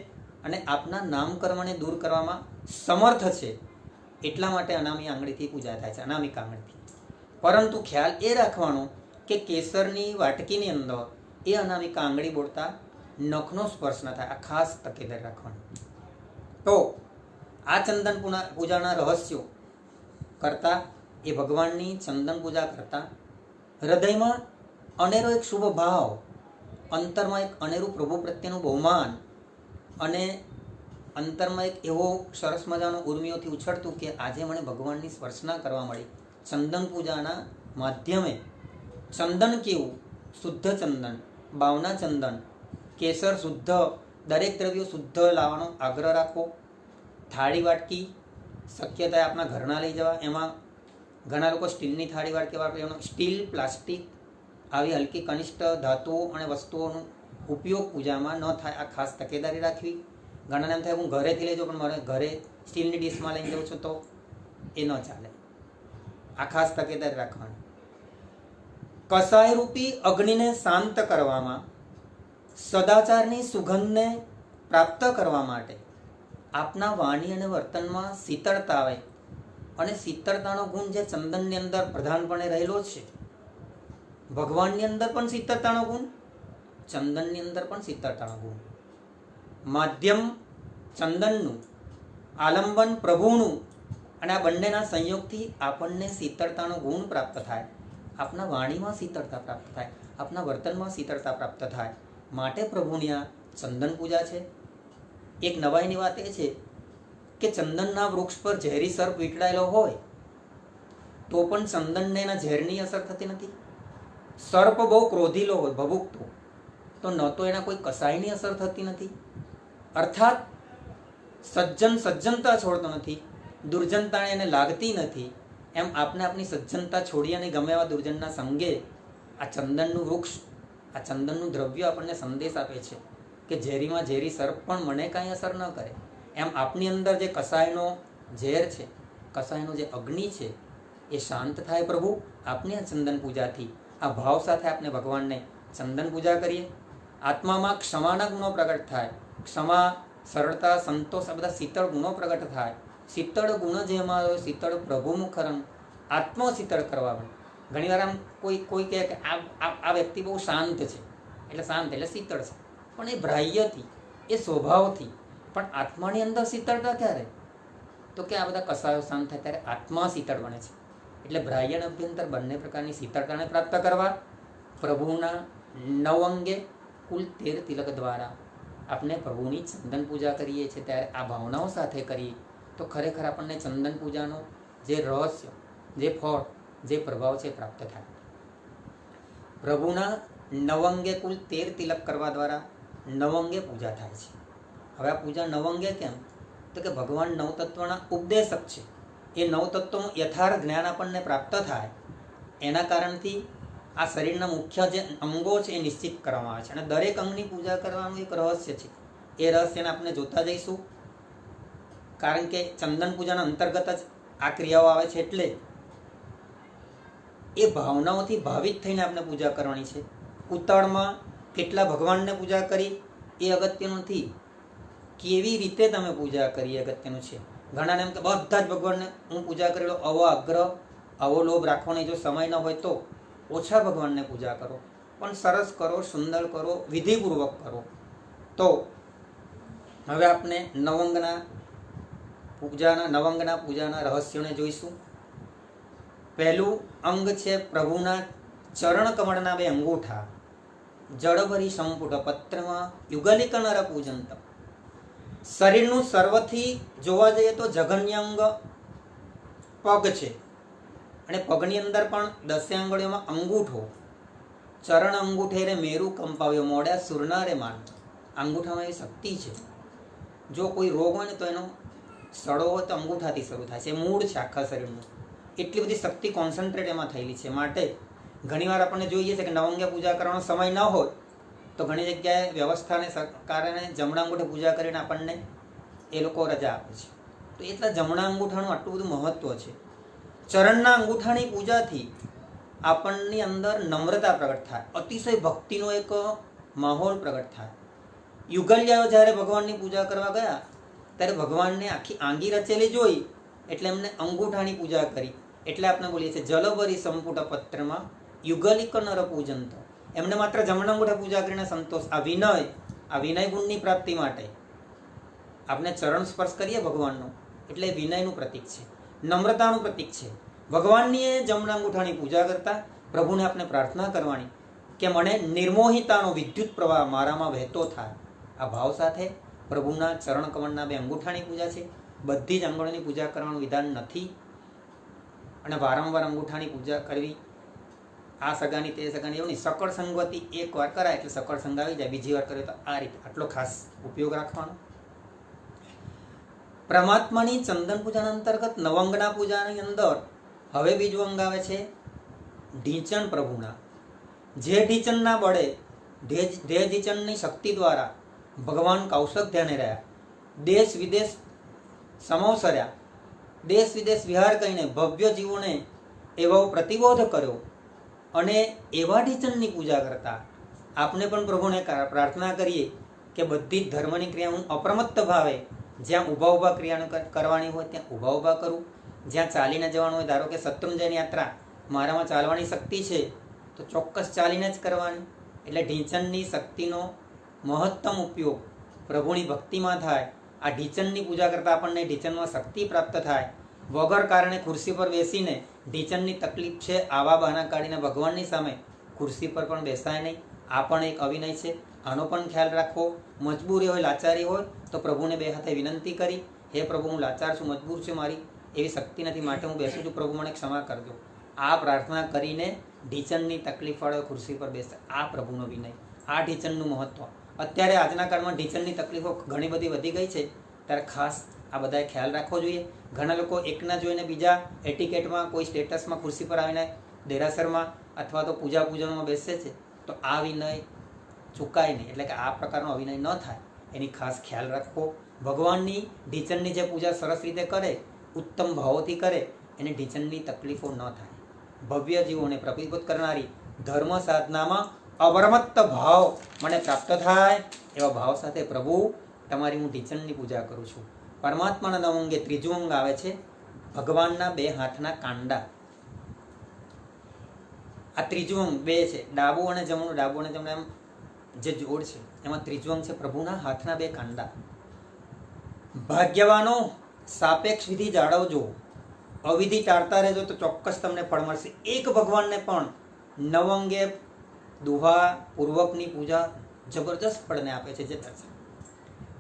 અને આપના નામકર્મને દૂર કરવામાં સમર્થ છે. એટલા માટે અનામી આંગળીથી પૂજા થાય છે, અનામિકા આંગળીથી. પરંતુ ખ્યાલ એ રાખવાનો કે કેસરની વાટકીની અંદર એ અનામિકા આંગળી બોલતા નખનો સ્પર્શ ન થાય. આ ખાસ તકેદારી રાખવાની. તો આ ચંદન પૂજાના રહસ્યો કરતા, એ ભગવાનની ચંદન પૂજા કરતા હૃદયમાં અનેરો એક શુભ ભાવ, અંતરમાં એક અનેરું પ્રભુ પ્રત્યેનું બહુમાન અને અંતરમાં એક એવો સરસ મજાનો ઉર્મિઓથી ઉછળતું કે આજે મને ભગવાનની સ્પર્શના કરવા મળી ચંદન પૂજાના માધ્યમે. ચંદન કેવું? શુદ્ધ ચંદન, બાવના ચંદન, કેસર શુદ્ધ, દરેક દ્રવ્યો શુદ્ધ લાવવાનો આગ્રહ રાખવો. થાળી વાટકી શક્ય થાય આપણા ઘરના લઈ જવા. એમાં ઘણા લોકો સ્ટીલની થાળી વાટકી વાપરે. સ્ટીલ, પ્લાસ્ટિક આવી હલકી કનિષ્ઠ ધાતુઓ અને વસ્તુઓનો ઉપયોગ પૂજામાં ન થાય, આ ખાસ તકેદારી રાખવી. ઘણાને એમ થાય હું ઘરેથી લઈ જાઉં, પણ મારે ઘરે સ્ટીલની ડીશમાં લઈને જાઉં છું તો એ ન ચાલે. આ ખાસ તકેદારી રાખવાની. કસાય રૂપી અગ્નિને શાંત કરવામાં, સદાચારની સુગંધને પ્રાપ્ત કરવા માટે આપના વાણી અને વર્તનમાં શીતળતા આવે. અને શીતળતાનો ગુણ જે ચંદનની અંદર પ્રધાનપણે રહેલો છે, ભગવાનની અંદર પણ શીતળતાનો ગુણ, ચંદનની અંદર પણ શીતળતાનો ગુણ. માધ્યમ ચંદનનું, આલંબન પ્રભુનું, અને આ બંનેના સંયોગથી આપણને શીતળતાનો ગુણ પ્રાપ્ત થાય. આપના વાણીમાં શીતળતા પ્રાપ્ત થાય, આપના વર્તનમાં શીતળતા પ્રાપ્ત થાય. માટે પ્રભુની આ ચંદન પૂજા છે. એક નવાઈની વાત એ છે કે ચંદનના વૃક્ષ પર ઝેરી સર્પ વીંટળાયેલો હોય તો પણ ચંદનને એના ઝેરની અસર થતી નથી. સર્પ બહુ ક્રોધીલો હોય, ભભૂકતો, તો ન તો એના કોઈ કસાયની અસર થતી નથી. અર્થાત સજ્જનતા છોડતો નથી, દુર્જનતા એને લાગતી નથી. એમ આપને આપની સજ્જનતા છોડી અને ગમે એવા દુર્જનના સંગે આ ચંદનનું વૃક્ષ, આ ચંદનનું દ્રવ્ય આપણને સંદેશ આપે છે કે ઝેરીમાં ઝેરી સર્પ પણ મને કાંઈ અસર ન કરે. એમ આપની અંદર જે કસાયનો ઝેર છે, કસાયનો જે અગ્નિ છે, એ શાંત થાય પ્રભુ આપની આ ચંદન પૂજાથી. આ ભાવ સાથે આપણે ભગવાનને ચંદન પૂજા કરીએ. આત્મામાં ક્ષમાના ગુણો પ્રગટ થાય. ક્ષમા, સરળતા, સંતોષ, આ બધા શીતળ ગુણો પ્રગટ થાય. શીતળ ગુણ જેમાં હોય, શીતળ પ્રભુમુખ રંગ, આત્મા શીતળ કરવા. ઘણીવાર આમ કોઈ કહે કે આ વ્યક્તિ બહુ શાંત છે, એટલે શાંત એટલે શીતળ છે. પણ એ બાહ્યથી, એ સ્વભાવથી. પણ આત્માની અંદર શીતળતા ક્યારે? તો કે આ બધા કસાયો શાંત થાય ત્યારે આત્મા શીતળ બને છે. એટલે બાહ્ય અને અભ્યંતર બંને પ્રકારની શીતળતાને પ્રાપ્ત કરવા પ્રભુના 9 અંગે કુલ 13 તિલક દ્વારા આપણે પ્રભુની ચંદન પૂજા કરીએ છીએ. ત્યારે આ ભાવનાઓ સાથે કરીએ તો ખરેખર આપણને ચંદન પૂજાનો જે રહસ્ય, જે ફળ, જે પ્રભાવ છે પ્રાપ્ત થાય. પ્રભુના 9 અંગે કુલ 13 તિલક કરવા દ્વારા 9 અંગે પૂજા થાય છે. હવે આ પૂજા 9 અંગે કેમ? તો કે ભગવાન 9 તત્વના ઉપદેશક છે. એ 9 તત્વનું યથાર્થ જ્ઞાન આપણને પ્રાપ્ત થાય એના કારણથી આ શરીરના મુખ્ય જે અંગો છે એ નિશ્ચિત કરવામાં આવે છે. અને દરેક અંગની પૂજા કરવાનું એક રહસ્ય છે. એ રહસ્યને આપણે જોતા જઈશું. કારણ કે ચંદન પૂજાના અંતર્ગત જ આ ક્રિયાઓ આવે છે. એટલે એ ભાવનાઓથી ભાવિત થઈને આપણે પૂજા કરવાની છે. ઉતાળમાં કેટલા ભગવાનને પૂજા કરી એ અગત્યનું નથી, કેવી રીતે તમે પૂજા કરી એ અગત્યનું છે. ઘણાને એમ કે બધા જ ભગવાનને હું પૂજા કરી લો, આવો આગ્રહ, આવો લોભ રાખવાનો જો સમય ન હોય તો ઓછા ભગવાનને પૂજા કરો, પણ સરસ કરો, સુંદર કરો, વિધિપૂર્વક કરો. તો હવે આપણે નવંગના પૂજાના રહસ્યોને જોઈશું. પહેલું અંગ છે પ્રભુના ચરણ કમળના 2 અંગૂઠા જળભરી સંપુટ પત્રમાં યુગલિક નર પૂજંત. શરીરનું સર્વથી જોવા જઈએ તો જઘન્ય અંગ પગ છે, અને પગની અંદર પણ 10 આંગળીઓમાં અંગૂઠો. ચરણ અંગૂઠે રે મેરુ કંપાવ્યો, મોડ્યા સુરના રે માન. અંગૂઠામાં એવી શક્તિ છે. જો કોઈ રોગ હોય ને તો એનો સડો હોય તો અંગૂઠાથી શરૂ થાય છે. મૂળ છે આખા શરીરનું. એટલી બધી શક્તિ કોન્સન્ટ્રેટ એમાં થયેલી છે. માટે ઘણીવાર આપણને જોઈએ છે કે નવંગે પૂજા કરવાનો સમય ન હોય તો ઘણી જગ્યાએ વ્યવસ્થાને કારણે જમણા અંગૂઠે પૂજા કરીને આપણને એ લોકો રજા આપે છે. તો એટલા જમણા અંગૂઠાનું આટલું બધું મહત્વ છે. ચરણના અંગૂઠાની પૂજાથી આપણની અંદર નમ્રતા પ્રગટ થાય, અતિશય ભક્તિનો એક માહોલ પ્રગટ થાય. યુગલિયાઓ જ્યારે ભગવાનની પૂજા કરવા ગયા ત્યારે ભગવાનને આખી આંગી રચેલી જોઈ એટલે એમને અંગૂઠાની પૂજા કરી. એટલે આપણે બોલીએ છીએ જલભરી સંપુટ પત્રમાં યુગલિક નર પૂજંત. એમને માત્ર જમણા અંગૂઠે પૂજા કરીને સંતોષ. આ વિનય ગુણની પ્રાપ્તિ માટે આપણે ચરણ સ્પર્શ કરીએ ભગવાનનો એટલે વિનયનું પ્રતીક છે, નમ્રતાનું પ્રતીક છે. ભગવાનની એ જમણા અંગૂઠાની પૂજા કરતા પ્રભુને આપણે પ્રાર્થના કરવાની કે મને નિર્મોહિતાનો વિદ્યુત પ્રવાહ મારામાં વહેતો થાય. આ ભાવ સાથે પ્રભુના ચરણ કમળના 2 અંગૂઠાની પૂજા છે. બધી જ આંગળીની પૂજા કરવાનું વિધાન નથી, અને વારંવાર અંગૂઠાની પૂજા કરવી આ સગાની તે સગાની એવું નહીં. સકળ સંગવતી એકવાર કરાય એટલે સકળ સંગ આવી જાય, બીજી વાર કરે તો આ રીતે. આટલો ખાસ ઉપયોગ રાખવાનો. પરમાત્માની ચંદન પૂજાના અંતર્ગત નવંગના પૂજાની અંદર હવે બીજું અંગ આવે છે ઢીંચણ પ્રભુના. જે ઢીંચણના બળે, જે ઢીંચણની શક્તિ દ્વારા ભગવાન કૌશક ધ્યાને રહ્યા, દેશ વિદેશ સમવસર્યા, દેશ વિદેશ વિહાર કરીને ભવ્ય જીવોને એવો પ્રતિબોધ કર્યો, અને એવા ઢીંચણની પૂજા કરતા આપણે પણ પ્રભુને પ્રાર્થના કરીએ કે બધી જ ધર્મની ક્રિયા હું અપ્રમત્ત ભાવે જ્યાં ઊભા ક્રિયાનું કરવાની હોય ત્યાં ઊભા કરું, જ્યાં ચાલીને જવાનું હોય, ધારો કે શત્રુંજયની યાત્રા મારામાં ચાલવાની શક્તિ છે તો ચોક્કસ ચાલીને જ કરવાની. એટલે ઢીંચણની શક્તિનો મહત્તમ ઉપયોગ પ્રભુની ભક્તિમાં થાય. આ ઢીંચણની પૂજા કરતાં આપણને ઢીંચણમાં શક્તિ પ્રાપ્ત થાય. વગર કારણે ખુરશી પર બેસીને ઢીંચણની તકલીફ છે આવા બહાના કાઢીને ભગવાનની સામે ખુરશી પર પણ બેસાય નહીં. આ પણ એક અવિનય છે. આનો પણ ખ્યાલ રાખવો. મજબૂરી હોય, લાચારી હોય તો પ્રભુને 2 હાથે વિનંતી કરી, હે પ્રભુ હું લાચાર છું, મજબૂર છું, મારી એવી શક્તિ નથી, માટે હું બેસું છું, પ્રભુ મને ક્ષમા કરજો. આ પ્રાર્થના કરીને ઢીંચણની તકલીફ વાળો ખુરશી પર બેસે. આ પ્રભુનો વિનય, આ ઢીંચણનું મહત્વ. અત્યારે આજના કાળમાં ઢીંચણની તકલીફો ઘણી બધી વધી ગઈ છે, ત્યારે ખાસ આ બધાએ ખ્યાલ રાખવો જોઈએ. ઘણા લોકો એકના જોઈને બીજા એટિકેટમાં કોઈ સ્ટેટસમાં ખુરશી પર આવીને દેરાસરમાં અથવા તો પૂજનમાં બેસે છે. તો આ વિનય ચૂકાય નહીં. એટલે કે આ પ્રકારનો અવિનય ન થાય એની ખાસ ખ્યાલ રાખવો. ભગવાનની ઢીંચણની જે પૂજા સરસ રીતે કરે, ઉત્તમ ભાવોથી કરે, એને ઢીંચણની તકલીફો ન થાય. ભવ્ય જીવોને પ્રતિબોધ કરનારી ધર્મ સાધનામાં અપરમત્ત ભાવ મને પ્રાપ્ત થાય એવા ભાવ સાથે પ્રભુ તમારી હું ઢીંચણની પૂજા કરું છું. પરમાત્માના 9 અંગે ત્રીજું અંગ આવે છે ભગવાનના 2 હાથના કાંડા. આ ત્રીજું અંગ 2 છે, ડાબું અને જમણું. ડાબું અને જમણું એમ જે જોડ છે એમાં ત્રીજું અંગ છે પ્રભુના હાથના 2 કાંડા. ભાગ્યવાનો સાપેક્ષ વિધિ જાળવજો, અવિધિ ટાળતા રહેજો તો ચોક્કસ તમને ફળ મળશે. એક ભગવાનને પણ નવંગે દુહા પૂર્વકની પૂજા જબરજસ્ત ફળને આપે છે. જે દર્શન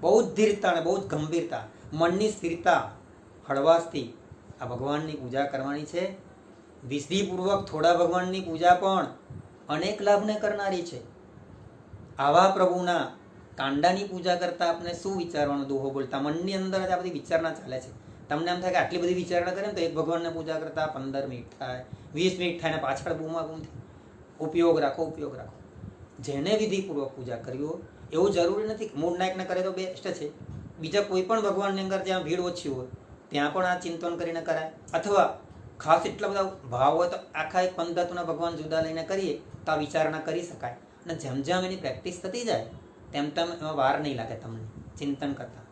બહુ જ ધીરતા અને બહુ જ ગંભીરતા, મનની સ્થિરતા, હળવાશથી આ ભગવાનની પૂજા કરવાની છે. વિધિપૂર્વક થોડા ભગવાનની પૂજા પણ અનેક લાભને કરનારી છે. આવા પ્રભુના કાંડાની પૂજા કરતા આપણે શું વિચારવાનું? દોહો બોલતા મનની અંદર જ આ બધી વિચારણા ચાલે છે. તમને એમ થાય કે આટલી બધી વિચારણા કરે ને તો એક ભગવાનને પૂજા કરતા 15 મિનિટ થાય, 20 મિનિટ થાય ને પાછળ બૂમાબૂમ થાય. ઉપયોગ રાખો, ઉપયોગ રાખો. જેને વિધિપૂર્વક પૂજા કરવી હોય એવું જરૂરી નથી. મૂળ નાયકને કરે તો બેસ્ટ છે. બીજા કોઈ પણ ભગવાનની અંદર જ્યાં ભીડ ઓછી હોય ત્યાં પણ આ ચિંતન કરીને કરાય. અથવા ખાસ એટલા બધા ભાવ હોય તો આખા એક પંથના ભગવાન જુદા લઈને કરીએ તો આ વિચારણા કરી શકાય. અને જેમ જેમ એની પ્રેક્ટિસ થતી જાય તેમ તેમ એમાં વાર નહીં લાગે તમને ચિંતન કરતા.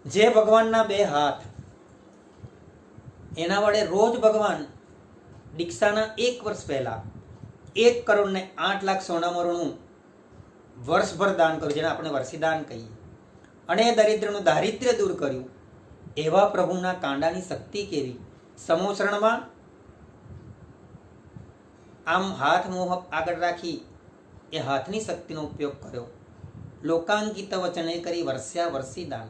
જે ભગવાનના 2 હાથ એના વડે રોજ ભગવાન દીક્ષાના 1 વર્ષ પહેલા 1,08,00,000 સોનામરણું વર્ષભર દાન કર્યું, જેને આપણે વર્ષી દાન કહીએ, અને દરિદ્રનું દારિદ્ર્ય દૂર કર્યું. એવા પ્રભુના કાંડાની શક્તિ કેવી! સમોસરણમાં આમ હાથ મોહ આગળ રાખી એ હાથની શક્તિનો ઉપયોગ કર્યો. લોકાંકિત વચને કરી વર્ષ્યા વર્ષી દાન.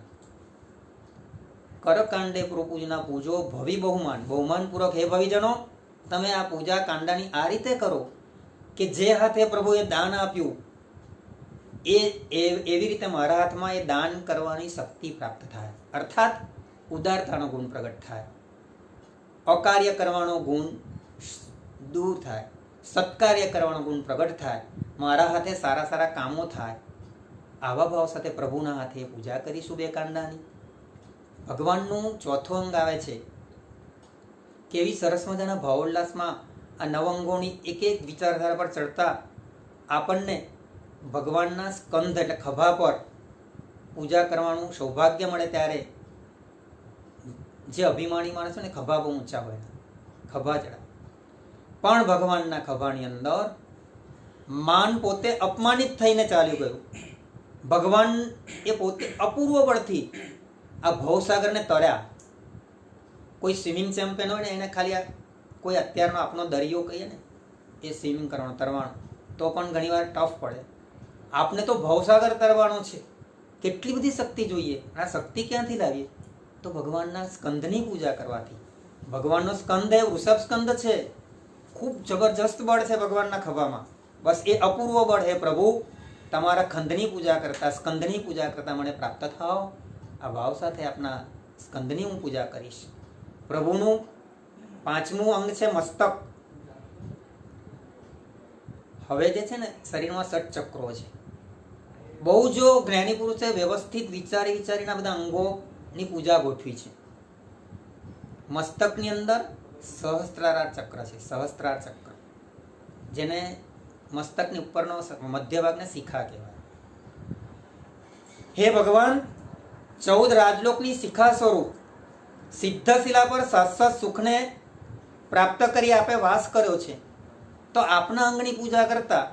કરકાંડે પૂજના પૂજો ભવિ બહુમાન. બહુમાનપૂર્વક હે ભવિજનો તમે આ પૂજા કાંડાની આ રીતે કરો કે જે હાથે પ્રભુએ દાન આપ્યું એવી રીતે મારા હાથમાં એ દાન કરવાની શક્તિ પ્રાપ્ત થાય. અર્થાત ઉદારતાનો ગુણ પ્રગટ થાય, અકાર્ય કરવાનો ગુણ દૂર થાય, સત્કાર્ય કરવાનો ગુણ પ્રગટ થાય, મારા હાથે સારા સારા કામો થાય. આવા ભાવ સાથે પ્રભુના હાથે પૂજા કરીશું 2 કાંડાની. ભગવાનનું 4થું અંગ આવે છે. કેવી સરસ મજાના ભાવોલ્લાસમાં આ 9 અંગોની એક એક વિચારધારા પર ચડતા આપણને ભગવાનના સ્કંધ એટલે ખભા પર પૂજા કરવાનું સૌભાગ્ય મળે. ત્યારે જે અભિમાની માણસો ને ખભા બહુ ઊંચા હોય, ખભા ચડા, પણ ભગવાનના ખભાની અંદર માન પોતે અપમાનિત થઈને ચાલ્યું ગયું. ભગવાન એ પોતે અપૂર્વ બળથી આ ભવસાગરને તર્યા. કોઈ સ્વિમિંગ ચેમ્પિયન હોય ને એને ખાલી કોઈ અત્યારનો આપણો દરિયો કહીએ ને એ સ્વિમિંગ કરવાનો, તરવાનો, તો પણ ઘણીવાર ટફ પડે. આપને તો ભવસાગર તરવાનો છે. કેટલી બધી શક્તિ જોઈએ. આ શક્તિ ક્યાંથી લાવીએ? તો ભગવાનના સ્કંદની પૂજા કરવાથી. ભગવાનનો સ્કંદ એ વૃષભ સ્કંદ છે. ખૂબ જબરજસ્ત બળ છે ભગવાનના ખભામાં. બસ એ અપૂર્વ બળ હે પ્રભુ તમારા ખંડની પૂજા કરતા, સ્કંદની પૂજા કરતા મને પ્રાપ્ત થાઓ. આ ભાવ સાથે આપના સ્કંદની હું પૂજા કરીશ. પ્રભુનું 5મું અંગ છે મસ્તક. હવે જે છે ને શરીરમાં 6 ચક્રો છે. બહુ જો જ્ઞાની પુરુષે વ્યવસ્થિત વિચારીને આ બધા અંગોની પૂજા ગોઠવી છે. મસ્તકની અંદર સહસ્ત્રાર ચક્ર છે. સહસ્ત્રાર ચક્ર જેને મસ્તકની ઉપરનો મધ્ય ભાગને શિખા કહેવાય. હે ભગવાન 14 રાજલોકની શિખા સ્વરૂપ સિદ્ધશિલા પર શાશ્વત સુખને પ્રાપ્ત કરી આપે વાસ કર્યો છે. તો આપના અંગની પૂજા કરતા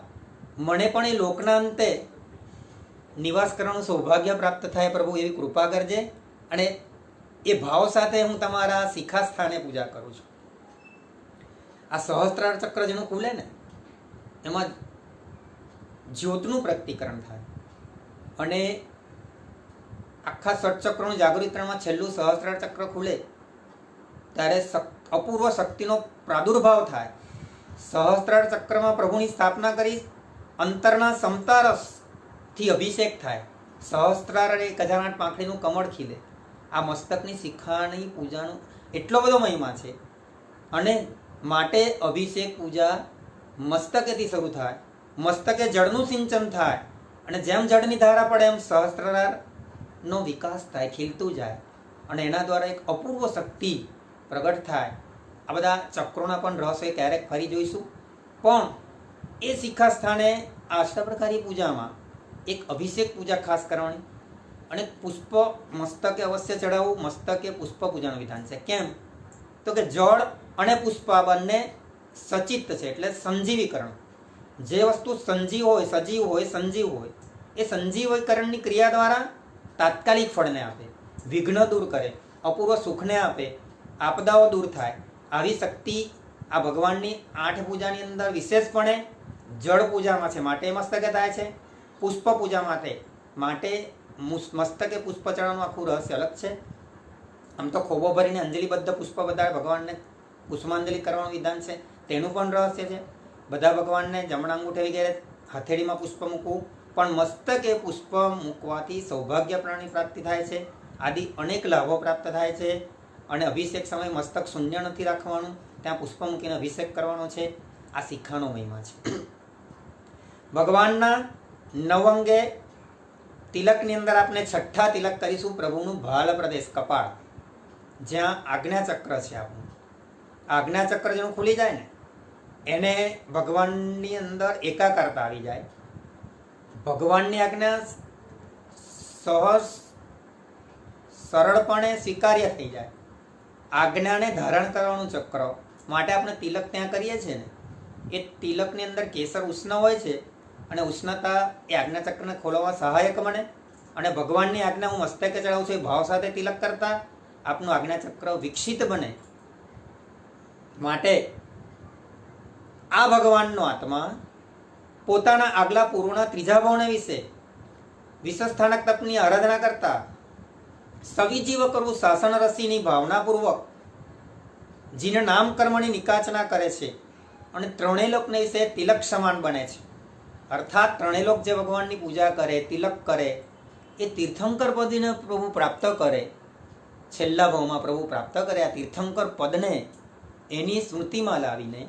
મને પણ એ લોકના અંતે નિવાસ કરવાનું સૌભાગ્ય પ્રાપ્ત થાય પ્રભુ એવી કૃપા કરજે. અને એ ભાવ સાથે હું તમારા શિખા સ્થાને પૂજા કરું છું. આ સહસ્ત્રાર ચક્ર જેનું ખુલે ને એમાં જ્યોતનું પ્રગટીકરણ થાય. અને આખા 6 ચક્રોનું જાગૃતિકરણમાં છેલ્લું સહસ્ત્રાર ચક્ર ખુલે ત્યારે અપૂર્વ શક્તિનો પ્રાદુર્ભાવ થાય. સહસ્ત્રાર ચક્રમાં પ્રભુની સ્થાપના કરી અંતરના સમતા રસથી અભિષેક થાય. સહસ્ત્રાર અને 1008 પાંખડીનું કમળ ખીલે. આ મસ્તકની શિખાની પૂજાનો એટલો બધો મહિમા છે. અને માટે અભિષેક પૂજા મસ્તકેથી શરૂ થાય. મસ્તકે જળનું સિંચન થાય અને જેમ જળની ધારા પડે એમ સહસ્ત્રારનો વિકાસ થાય, ખીલતું જાય અને એના દ્વારા એક અપૂર્વ શક્તિ પ્રગટ થાય. આ બધા ચક્રોના પણ રહસ્ય ક્યારેક ફરી જોઈશું. પણ એ શિખા સ્થાને અષ્ટપ્રકારી પૂજામાં એક અભિષેક પૂજા ખાસ કરવાની અને પુષ્પ મસ્તકે અવશ્ય ચડાવવું. મસ્તકે પુષ્પ પૂજાનું વિધાન છે. કેમ? તો કે જળ અને પુષ્પ આ બંને સચિત્ત છે એટલે સંજીવીકરણ. જે વસ્તુ સજીવ હોય સંજીવ હોય એ સંજીવકરણની ક્રિયા દ્વારા તાત્કાલિક ફળને આપે, વિઘ્ન દૂર કરે, અપૂર્વ સુખને આપે, આપદાઓ દૂર થાય. આવી શક્તિ આ ભગવાનની 8 પૂજાની અંદર વિશેષપણે જળ પૂજામાં છે માટે મસ્તકે થાય છે. પુષ્પ પૂજા માટે મસ્તકે પુષ્પ ચડાવવાનું આખું રહસ્ય અલગ છે. આમ તો ખોબો ભરીને અંજલિબદ્ધ પુષ્પ બધા ભગવાનને પુષ્પાંજલિ કરવાનું વિધાન છે, તેનું પણ રહસ્ય છે. બધા ભગવાનને જમણા અંગૂઠે વગેરે હથેળીમાં પુષ્પ મૂકવું, પણ મસ્તકે પુષ્પ મૂકવાથી સૌભાગ્ય પ્રાણી પ્રાપ્તિ થાય છે, આદિ અનેક લાભો પ્રાપ્ત થાય છે. અને અભિષેક સમયે મસ્તક શૂન્ય નથી રાખવાનું, ત્યાં પુષ્પ મૂકીને અભિષેક કરવાનો છે. આ શિખાનો મહિમા છે. ભગવાનના 9 અંગે તિલકની અંદર આપણે 6ઠ્ઠા તિલક કરીશું. પ્રભુનું ભાલ પ્રદેશ કપાળ, જ્યાં આજ્ઞાચક્ર છે આપણું. આજ્ઞાચક્ર જેનું ખુલી જાય ને એને ભગવાનની અંદર એકાકારતા આવી જાય. ભગવાનની આજ્ઞા સહજ સરળપણે સ્વીકાર્ય થઈ જાય. આજ્ઞાને ધારણ કરવાનું ચક્ર માટે આપણે તિલક ત્યાં કરીએ છીએ ને, એ તિલકની અંદર કેસર ઉષ્ણ હોય છે અને ઉષ્ણતા એ આજ્ઞાચક્રને ખોલવા સહાયક બને. અને ભગવાનની આજ્ઞા હું મસ્તકે ચડાવું છું એ ભાવ સાથે તિલક કરતા આપનું આજ્ઞાચક્ર વિકસિત બને. માટે આ ભગવાનનો આત્મા પોતાના આગલા પૂર્વના ત્રીજા ભાવને વિશે વિશ્વસ્થાનક તપની આરાધના કરતા સવિજીવ કરવું શાસન રસીની ભાવનાપૂર્વક જીને નામ કર્મની નિકાચના કરે છે અને ત્રણેય લોકને વિશે તિલક સમાન બને છે. અર્થાત ત્રણેય લોક જે ભગવાનની પૂજા કરે, તિલક કરે, એ તીર્થંકર પદને પ્રભુ પ્રાપ્ત કરે. છેલ્લા ભાવમાં પ્રભુ પ્રાપ્ત કરે. આ તીર્થંકર પદને એની સ્મૃતિમાં લાવીને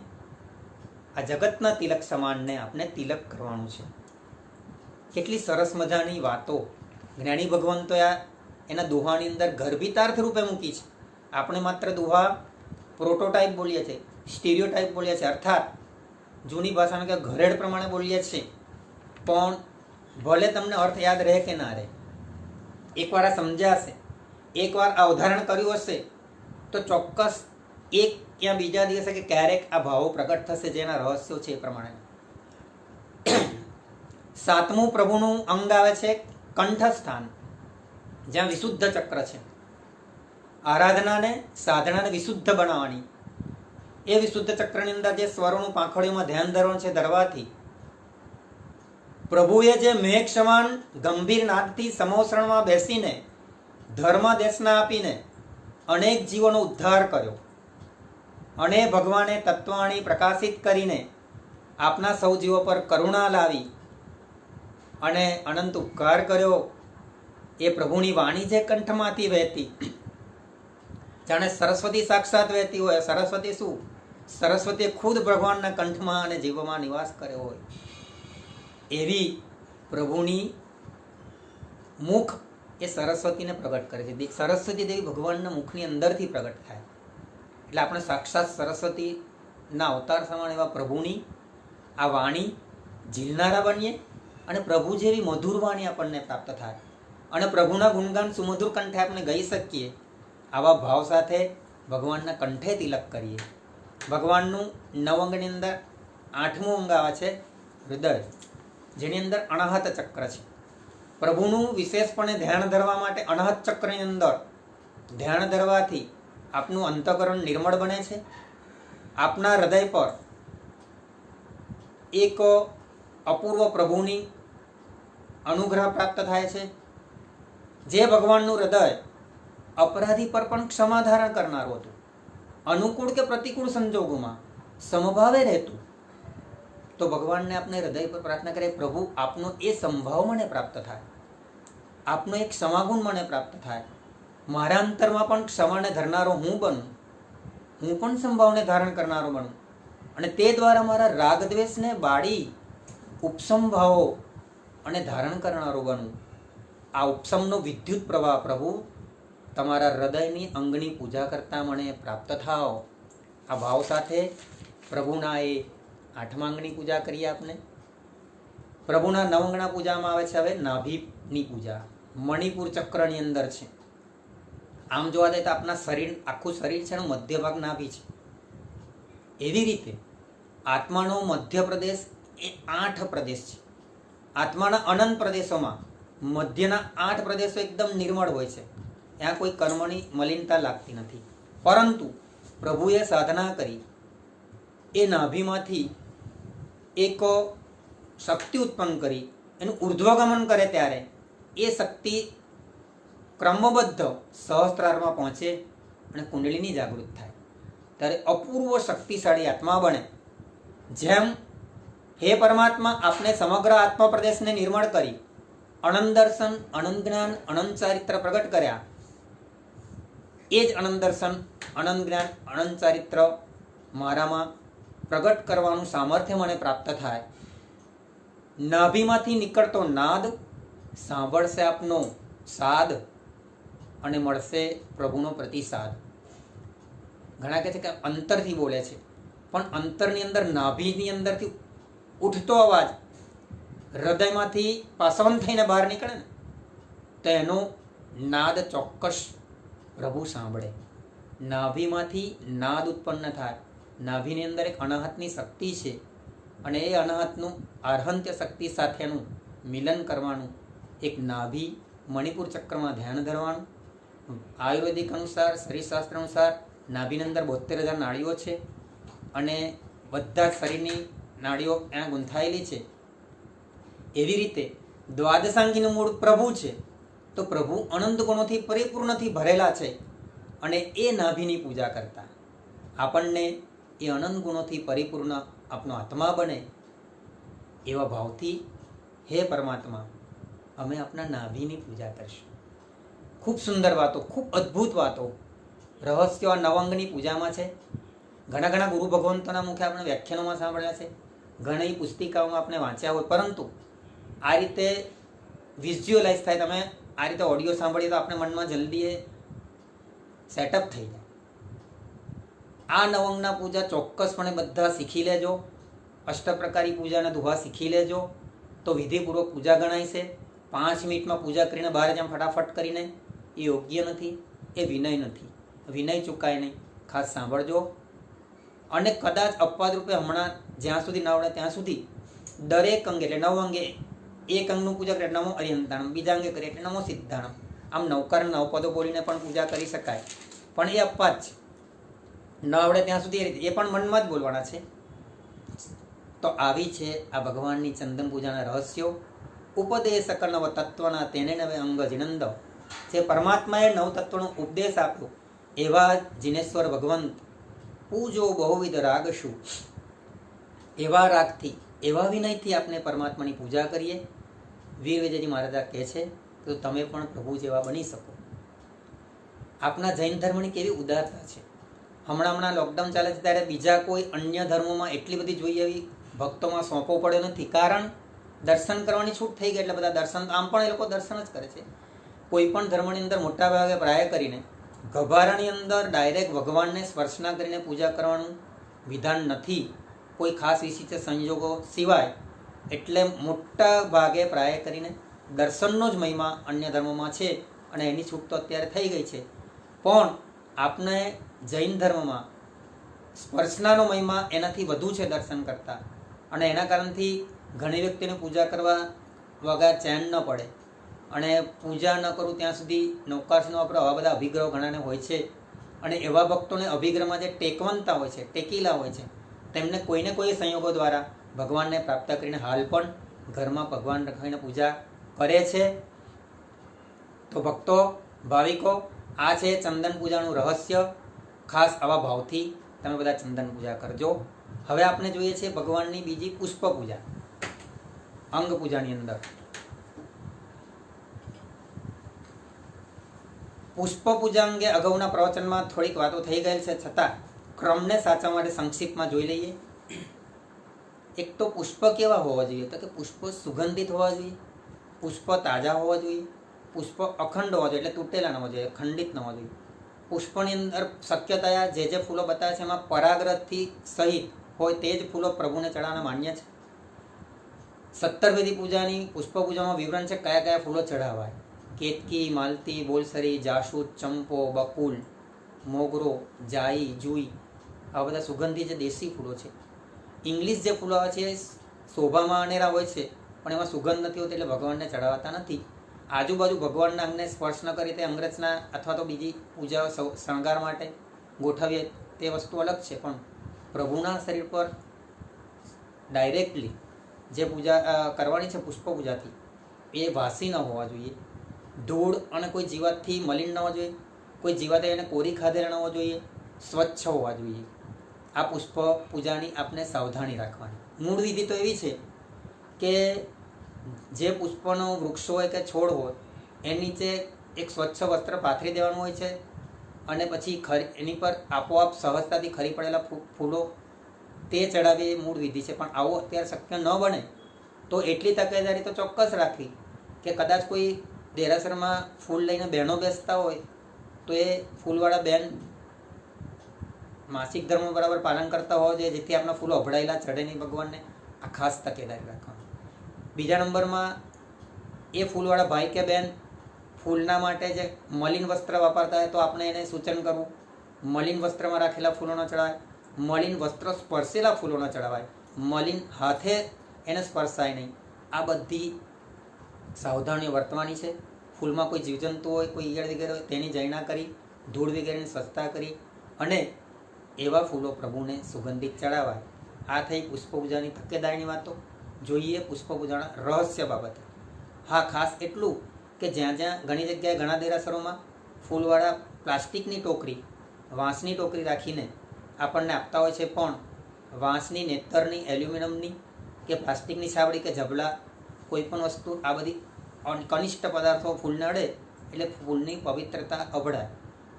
આ જગતના તિલક સમાનને આપણે તિલક કરવાનું છે. કેટલી સરસ મજાની વાતો જ્ઞાની ભગવંતોએ એના દોહાની અંદર ગર્ભિતાર્થ રૂપે મૂકી છે. આપણે માત્ર દોહા પ્રોટોટાઇપ બોલીએ છીએ, સ્ટીરિયોટાઇપ બોલીએ છીએ, અર્થાત જૂની ભાષામાં કે ઘરેડ પ્રમાણે બોલીએ છીએ. પણ ભલે તમને અર્થ યાદ રહે કે ના રહે, એકવાર આ સમજાશે, એકવાર આ ઉદાહરણ કર્યું હશે તો ચોક્કસ એક ક્યાં બીજા દિવસે કે ક્યારેક આ ભાવો પ્રગટ થશે જેના રહસ્યો છે એ પ્રમાણે. 7મું પ્રભુનું અંગ આવે છે કંઠસ્થાન, જ્યાં વિશુદ્ધ ચક્ર છે. આરાધનાને સાધનાને વિશુદ્ધ બનાવવાની. એ વિશુદ્ધ ચક્રની અંદર જે સ્વરોનું પાંખડીઓમાં ધ્યાન ધરવાનું છે, ધરવાથી પ્રભુએ જે મેઘ સમાન ગંભીર નાદથી સમોસરણમાં બેસીને ધર્મ દેશના આપીને અનેક જીવોનો ઉદ્ધાર કર્યો અને ભગવાને તત્વાણી પ્રકાશિત કરીને આપના સૌ જીવો પર કરુણા લાવી અને અનંત ઉપકાર કર્યો. એ પ્રભુની વાણી જે કંઠમાંથી વહેતી, જાણે સરસ્વતી સાક્ષાત વહેતી હોય. સરસ્વતી શું? સરસ્વતીએ ખુદ ભગવાનના કંઠમાં અને જીવમાં નિવાસ કર્યો હોય. એવી પ્રભુની મુખ એ સરસ્વતીને પ્રગટ કરે છે. સરસ્વતી દેવી ભગવાનના મુખની અંદરથી પ્રગટ થાય. એટલે આપણે સાક્ષાત સરસ્વતીના અવતાર સમાન એવા પ્રભુની આ વાણી ઝીલનારા બનીએ અને પ્રભુ જેવી મધુર વાણી આપણને પ્રાપ્ત થાય અને પ્રભુના ગુણગાન સુમધુર કંઠે આપણે ગાઈ શકીએ. આવા ભાવ સાથે ભગવાનના કંઠે તિલક કરીએ. ભગવાનનું 9 અંગની અંદર 8મું અંગ આવે છે હૃદય, જેની અંદર અનાહત ચક્ર છે. પ્રભુનું વિશેષપણે ધ્યાન ધરવા માટે અનાહત ચક્રની અંદર ધ્યાન ધરવાથી આપનું અંતઃકરણ નિર્મળ બને છે. આપના હૃદય પર એક અપૂર્વ પ્રભુની અનુગ્રહ પ્રાપ્ત થાય છે. જે ભગવાનનું હૃદય અપરાધી પર પણ ક્ષમા ધારણ કરનારું હતું, અનુકૂળ કે પ્રતિકૂળ સંજોગોમાં સમભાવે રહેતું, તો ભગવાનને આપણે હૃદય પર પ્રાર્થના કરીએ, પ્રભુ આપનો એ સંભાવ મને પ્રાપ્ત થાય, આપનો એક ક્ષમાગુણ મને પ્રાપ્ત થાય, મારા અંતરમાં પણ ક્ષમાને ધરનારો હું બનું, હું પણ સંભાવને ધારણ કરનારો બનું અને તે દ્વારા મારા રાગ દ્વેષને બાળી ઉપસંભાવો અને ધારણ કરનારો બનું. આ ઉપસમનો વિદ્યુત પ્રવાહ પ્રભુ તમારા હૃદયની અંગની પૂજા કરતા મને પ્રાપ્ત થાઓ. આ ભાવ સાથે પ્રભુના એ 8મા અંગની પૂજા કરીએ. આપણે પ્રભુના 9 અંગના પૂજામાં આવે છે હવે નાભિની પૂજા. મણિપુર ચક્રની અંદર છે. આમ જોવા જાય તો આપણા શરીર, આખું શરીર છે એનો મધ્ય ભાગ નાભી છે. એવી રીતે આત્માનો મધ્ય પ્રદેશ એ 8 પ્રદેશ છે. આત્માના અનંત પ્રદેશોમાં મધ્યના 8 પ્રદેશો એકદમ નિર્મળ હોય છે. ત્યાં કોઈ કર્મની મલિનતા લાગતી નથી. પરંતુ પ્રભુએ સાધના કરી એ નાભીમાંથી એક શક્તિ ઉત્પન્ન કરી એનું ઉર્ધ્વગમન કરે ત્યારે એ શક્તિ ક્રમબદ્ધ સહસ્ત્રારમાં પહોંચે અને કુંડલીની જાગૃત થાય ત્યારે અપૂર્વ શક્તિશાળી આત્મા બને. જેમ હે પરમાત્મા આપને સમગ્ર આત્મા પ્રદેશને નિર્મળ કરી અનંત દર્શન, અનંત જ્ઞાન, અનંત ચારિત્ર પ્રગટ કર્યા, એ જ અનંત દર્શન, અનંત જ્ઞાન, અનંત ચારિત્ર મારામાં પ્રગટ કરવાનું સામર્થ્ય મને પ્રાપ્ત થાય. નાભીમાંથી નીકળતો નાદ સાંભળશે આપનો સાદ અને મળશે પ્રભુનો પ્રતિસાદ. ઘણા કહે છે કે અંતરથી બોલે છે, પણ અંતરની અંદર નાભીની અંદરથી ઉઠતો અવાજ હૃદયમાંથી પાસવન થઈને બહાર નીકળે ને તો એનો નાદ ચોક્કસ પ્રભુ સાંભળે. નાભીમાંથી નાદ ઉત્પન્ન થાય. નાભીની અંદર એક અનાહતની શક્તિ છે અને એ અનાહતનું આર્હંત્ય શક્તિ સાથેનું મિલન કરવાનું. એક નાભી મણિપુર ચક્રમાં ધ્યાન ધરવાનું. આયુર્વેદિક અનુસાર, શરીરશાસ્ત્ર અનુસાર નાભીની અંદર 72,000 નાડીઓ છે અને બધા જ શરીરની નાડીઓ ત્યાં ગૂંથાયેલી છે. એવી રીતે દ્વાદશાંગીનું મૂળ પ્રભુ છે, તો પ્રભુ અનંત ગુણોથી પરિપૂર્ણથી ભરેલા છે અને એ નાભીની પૂજા કરતા આપણને એ અનંત ગુણોથી પરિપૂર્ણ આપનો આત્મા બને એવા ભાવથી હે પરમાત્મા અમે આપના નાભીની પૂજા કરશું. ખૂબ સુંદર વાતો, ખૂબ અદ્ભુત વાતો, રહસ્યો આ નવંગની પૂજામાં છે. ઘણા ગુરુ ભગવંતોના મુખે આપણે વ્યાખ્યાનોમાં સાંભળ્યા છે, ઘણી પુસ્તિકાઓમાં આપણે વાંચ્યા હોય, પરંતુ આ રીતે વિઝ્યુઅલાઇઝ થાય, તમે આ રીતે ઓડિયો સાંભળીએ તો આપણે મનમાં જલ્દી એ સેટઅપ થઈ જાય. આ નવંગના પૂજા ચોક્કસપણે બધા શીખી લેજો. અષ્ટપ્રકારી પૂજાના દુહા શીખી લેજો તો વિધિપૂર્વક પૂજા ગણાય છે. 5 મિનિટમાં પૂજા કરીને બહાર જેમ ફટાફટ કરીને એ યોગ્ય નથી, એ વિનય નથી. વિનય ચૂકાય નહીં, ખાસ સાંભળજો. અને કદાચ અપવાદ રૂપે હમણાં જ્યાં સુધી ના આવડે ત્યાં સુધી દરેક અંગે એટલે 9 અંગે એક અંગનું પૂજા કરે નમો અરિયંતાણમ, બીજા અંગે કરીએ એટલે નમો સિદ્ધાણમ. આમ 9 9 પદો બોલીને પણ પૂજા કરી શકાય, પણ એ અપવાદ છે. ન આવડે ત્યાં સુધી એ રીતે એ પણ મનમાં જ બોલવાના છે. તો આવી છે આ ભગવાનની ચંદન પૂજાના રહસ્યો. ઉપદેશ નવ તત્વના તેને નવે અંગ જીનંદ. જે પરમાત્માએ 9 તત્વનો ઉપદેશ આપ્યો એવા જીનેશ્વર ભગવંત પૂજો બહુવિધ રાગશું. એવા રાગથી, એવા વિનયથી આપણે પરમાત્માની પૂજા કરીએ. વીર વિજયજી મહારાજા કહે છે તો તમે પણ પ્રભુ જેવા બની શકો. આપણા જૈન ધર્મની કેવી ઉદારતા છે. હમણાં લોકડાઉન ચાલે છે ત્યારે બીજા કોઈ અન્ય ધર્મોમાં એટલી બધી જોઈએ એવી ભક્તોમાં સોંપવો પડ્યો નથી. કારણ દર્શન કરવાની છૂટ થઈ ગઈ એટલે બધા દર્શન, આમ પણ એ લોકો દર્શન જ કરે છે. કોઈ પણ ધર્મની અંદર મોટા ભાગે પ્રાય કરીને ગભારાની અંદર ડાયરેક્ટ ભગવાનને સ્પર્શના કરીને પૂજા કરવાનું વિધાન નથી, કોઈ ખાસ વિશિષ્ટ સંજોગો સિવાય. એટલે મોટા ભાગે પ્રાય કરીને દર્શનનો જ મહિમા અન્ય ધર્મોમાં છે અને એની છૂટ તો અત્યારે થઈ ગઈ છે. પણ આપણે જૈન ધર્મમાં સ્પર્શનાનો મહિમા એનાથી વધુ છે દર્શન કરતાં, અને એના કારણથી ઘણી વ્યક્તિને પૂજા કરવા વગર ચેન ન પડે. અને પૂજા ન કરું ત્યાં સુધી નૌકાશનો વાપરો, આવા બધા અભિગ્રહો ઘણાને હોય છે. અને એવા ભક્તોને અભિગ્રહમાં જે ટેકવંતા હોય છે, ટેકીલા હોય છે, તેમને કોઈને કોઈ સંયોગો દ્વારા ભગવાનને પ્રાપ્ત કરીને હાલ પણ ઘરમાં ભગવાન રખાઈને પૂજા કરે છે. તો ભક્તો, ભાવિકો, આ છે ચંદન પૂજાનું રહસ્ય. ખાસ આવા ભાવથી તમે બધા ચંદન પૂજા કરજો. હવે આપણે જોઈએ છે ભગવાનની બીજી પુષ્પ પૂજા, અંગ પૂજાની અંદર. પુષ્પ પૂજા અંગે અગાઉના પ્રવચનમાં થોડીક વાતો થઈ ગયેલ છે, છતાં ક્રમને સાચવા માટે સંક્ષિપ્તમાં જોઈ લઈએ. એક તો પુષ્પ કેવા હોવા જોઈએ, તો કે પુષ્પ સુગંધિત હોવા જોઈએ, પુષ્પ તાજા હોવા જોઈએ, પુષ્પ અખંડ હોવા જોઈએ, એટલે તૂટેલા ન હોવા જોઈએ, ખંડિત ન હોવા જોઈએ. પુષ્પની અંદર શક્યતયા જે ફૂલો બતાવે છે એમાં પરાગરજથી સહિત હોય તે જ ફૂલો પ્રભુને ચડાવવાના માન્ય છે. 17 વિધિ પૂજાની પુષ્પ પૂજામાં વિવરણ છે કયા કયા ફૂલો ચઢાવાય. કેતકી, માલતી, બોલસરી, જાસૂદ, ચંપો, બકુલ, મોગરો, જાઈ, જુઈ, આવા બધા સુગંધી જે દેશી ફૂલો છે. ઇંગ્લિશ જે ફૂલો આવે છે શોભામાં અનેરા હોય છે પણ એમાં સુગંધ નથી હોતી એટલે ભગવાનને ચડાવતા નથી. આજુબાજુ ભગવાનના અંગને સ્પર્શ ન કરી તે અંગરચના અથવા તો બીજી પૂજાઓ શણગાર માટે ગોઠવીએ તે વસ્તુ અલગ છે, પણ પ્રભુના શરીર પર ડાયરેક્ટલી જે પૂજા કરવાની છે પુષ્પ પૂજાથી એ વાસી ન હોવા જોઈએ. ધૂળ અને કોઈ જીવાતથી મલિન ન હોવા જોઈએ, કોઈ જીવાતે એને કોરી ખાધેલા ન હોવા જોઈએ, સ્વચ્છ હોવા જોઈએ. આ પુષ્પ પૂજાની આપણે સાવધાની રાખવાની. મૂળ વિધિ તો એવી છે કે જે પુષ્પનો વૃક્ષ હોય કે છોડ હોય એની નીચે એક સ્વચ્છ વસ્ત્ર પાથરી દેવાનું હોય છે અને પછી એની પર આપોઆપ સહજતાથી ખરી પડેલા ફૂલો તે ચડાવી એ મૂળ વિધિ છે. પણ આવું અત્યારે શક્ય ન બને તો એટલી તકેદારી તો ચોક્કસ રાખવી કે કદાચ કોઈ દેરાસરમાં ફૂલ લઈને બહેનો બેસતા હોય તો એ ફૂલવાળા બેન માસિક ધર્મ બરાબર પાલન કરતા હોવા જોઈએ, જેથી આપણા ફૂલો અભડાયેલા ચડે નહીં ભગવાનને. આ ખાસ તકેદારી રાખવાની. બીજા નંબરમાં એ ફૂલવાળા ભાઈ કે બેન ફૂલના માટે જે મલિન વસ્ત્ર વાપરતા હોય તો આપણે એને સૂચન કરવું, મલિન વસ્ત્રમાં રાખેલા ફૂલો ન ચડાવાય, મલિન વસ્ત્ર સ્પર્શેલા ફૂલો ન ચડાવાય, મલિન હાથે એને સ્પર્શાય નહીં. આ બધી સાવધાનીઓ વર્તવાની છે. ફૂલમાં કોઈ જીવજંતુ હોય, કોઈ ઈયળ વગેરે હોય તેની જૈના કરી, ધૂળ વગેરેની સ્વચ્છતા કરી અને એવા ફૂલો પ્રભુને સુગંધિત ચડાવાય. આ થઈ પુષ્પ પૂજાની તકેદારીની વાતો. જોઈએ પુષ્પ પૂજાના રહસ્ય બાબતે. હા, ખાસ એટલું કે જ્યાં જ્યાં ઘણી જગ્યાએ ઘણા દેરાસરોમાં ફૂલવાળા પ્લાસ્ટિકની ટોકરી, વાંસની ટોકરી રાખીને આપણને આપતા હોય છે, પણ વાંસની, નેતરની, એલ્યુમિનિયમની કે પ્લાસ્ટિકની છાબડી કે જબલા કોઈ પણ વસ્તુ આ બધી કનિષ્ઠ પદાર્થો ફૂલને અડે એટલે ફૂલની પવિત્રતા અભડાય.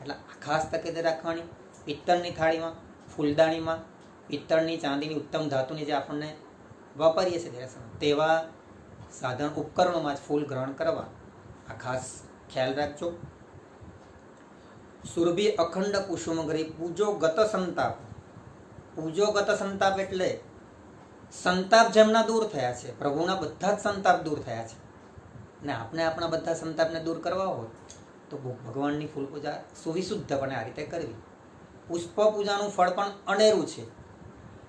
એટલે ખાસ તકેદારી રાખવાની. પિત્તળની થાળીમાં, ફૂલદાણીમાં પિત્તળની, ચાંદીની, ઉત્તમ ધાતુની જે આપણને વાપરીએ છીએ દેરાસરમાં તેવા સાધન ઉપકરણોમાં જ ફૂલ ગ્રહણ કરવા. આ ખાસ ખ્યાલ રાખજો. સુરભી અખંડ કુસુમ ગ્રહી પૂજો ગત સંતાપ. પૂજો ગત સંતાપ એટલે સંતાપ જેમના દૂર થયા છે. પ્રભુના બધા જ સંતાપ દૂર થયા છે ને આપણે આપણા બધા સંતાપને દૂર કરવા હોય તો ભગવાનની ફૂલ પૂજા સુવિશુદ્ધપણે આ રીતે કરવી. પુષ્પ પૂજાનું ફળ પણ અનેરું છે.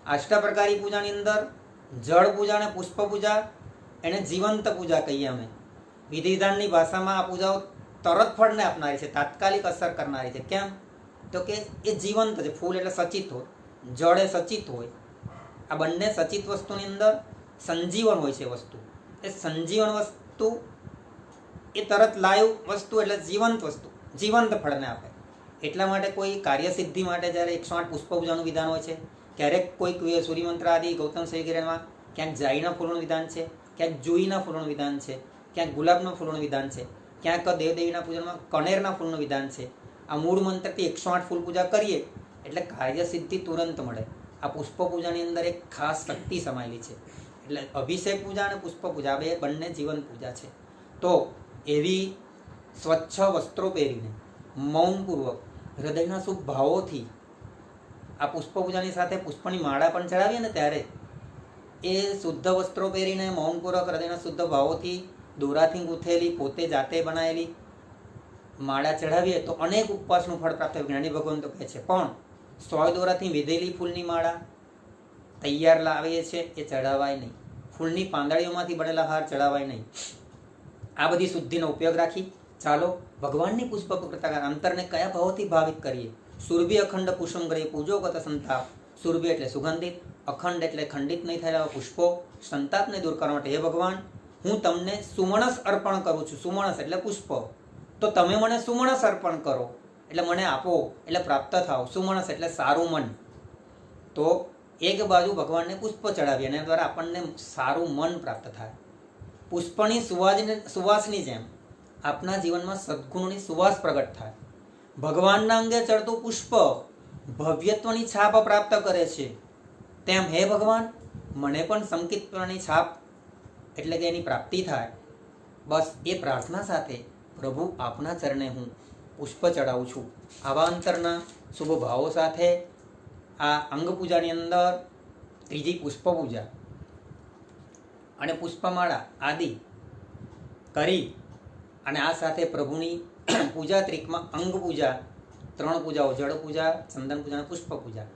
અષ્ટપ્રકારી પૂજાની અંદર જળ પૂજા અને પુષ્પ પૂજા એને જીવંત પૂજા કહીએ અમે. વિધિ વિધાનની ભાષામાં આ પૂજાઓ તરત ફળને આપનારી છે, તાત્કાલિક અસર કરનારી છે. કેમ? તો કે એ જીવંત છે. ફૂલ એટલે સચિત હોય, જળ એ સચિત હોય. આ બંને સચિત વસ્તુની અંદર સંજીવન હોય છે. વસ્તુ એ સંજીવન વસ્તુ એ તરત લાઈવ વસ્તુ એટલે જીવંત વસ્તુ જીવંત ફળને આપે. એટલા માટે કોઈ કાર્યસિદ્ધિ માટે જ્યારે 108 પુષ્પ પૂજાનું વિધાન હોય છે, ક્યારેક કોઈક સૂર્યમંત્ર આદિ ગૌતમ વગેરેમાં ક્યાંક જાઈના ફૂલોનું વિધાન છે, ક્યાંક જુઈના ફૂલોનું વિધાન છે, ક્યાંક ગુલાબના ફૂલોનું વિધાન છે, ક્યાંક દેવદેવીના પૂજનમાં કનેરના ફૂલનું વિધાન છે. આ મૂળ મંત્રથી 108 ફૂલ પૂજા કરીએ એટલે કાર્યસિદ્ધિ તુરંત મળે. આ પુષ્પ પૂજાની અંદર એક ખાસ શક્તિ સમાયેલી છે. એટલે અભિષેક પૂજા અને પુષ્પ પૂજા બે બંને જીવન પૂજા છે. તો એવી સ્વચ્છ વસ્ત્રો પહેરીને મૌનપૂર્વક હૃદયના શુભ ભાવોથી આ પુષ્પ પૂજાની સાથે પુષ્પની માળા પણ ચડાવીએ ને ત્યારે એ શુદ્ધ વસ્ત્રો પહેરીને મૌનપૂર્વક હૃદયના શુદ્ધ ભાવોથી દોરાથી ગૂંથેલી પોતે જાતે બનાવેલી માળા ચડાવીએ તો અનેક ઉપવાસનું ફળ પ્રાપ્ત થાય. જ્ઞાની ભગવાન તો કહે છે. પણ 100 દોરાથી વિધેલી ફૂલની માળા તૈયાર લાવીએ છીએ એ ચડાવાય નહીં. ફૂલની પાંદડીઓમાંથી બનેલા હાર ચડાવાય નહીં. આ બધી શુદ્ધિનો ઉપયોગ રાખી ચાલો ભગવાનની પુષ્પ પ્રકાર અંતરને કયા ભાવોથી ભાવિત કરીએ. સુરભી અખંડ કુસુમ ગ્રહી પૂજો ગત સંતાપ. સુરભી એટલે સુગંધિત, અખંડ એટલે ખંડિત નહીં થયેલા પુષ્પો સંતાપને દૂર કરવા માટે હે ભગવાન હું તમને સુમણસ અર્પણ કરું છું. સુમણસ એટલે પુષ્પ. તો તમે મને સુમણસ અર્પણ કરો એટલે મને આપો એટલે પ્રાપ્ત થાવ. સુમણસ એટલે સારું મન. તો એક બાજુ ભગવાનને પુષ્પ ચડાવીએ એના દ્વારા આપણને સારું મન પ્રાપ્ત થાય. પુષ્પની સુવાસની જેમ આપના જીવનમાં સદગુણોની સુવાસ પ્રગટ થાય. ભગવાનના અંગે ચડતું પુષ્પ ભવ્યત્વની છાપ પ્રાપ્ત કરે છે. તેમ હે ભગવાન મને પણ સંકિતની છાપ એટલે કે એની પ્રાપ્તિ થાય. બસ એ પ્રાર્થના સાથે પ્રભુ આપના ચરણે હું પુષ્પ ચડાવું છું. આવા અંતરના શુભ ભાવો સાથે આ અંગ પૂજાની અંદર ત્રીજી પુષ્પ પૂજા અને પુષ્પમાળા આદિ કરી અને આ સાથે પ્રભુની પૂજા ત્રિકમાં અંગ પૂજા 3 પૂજાઓ જળ પૂજા, ચંદન પૂજા અને પુષ્પ પૂજા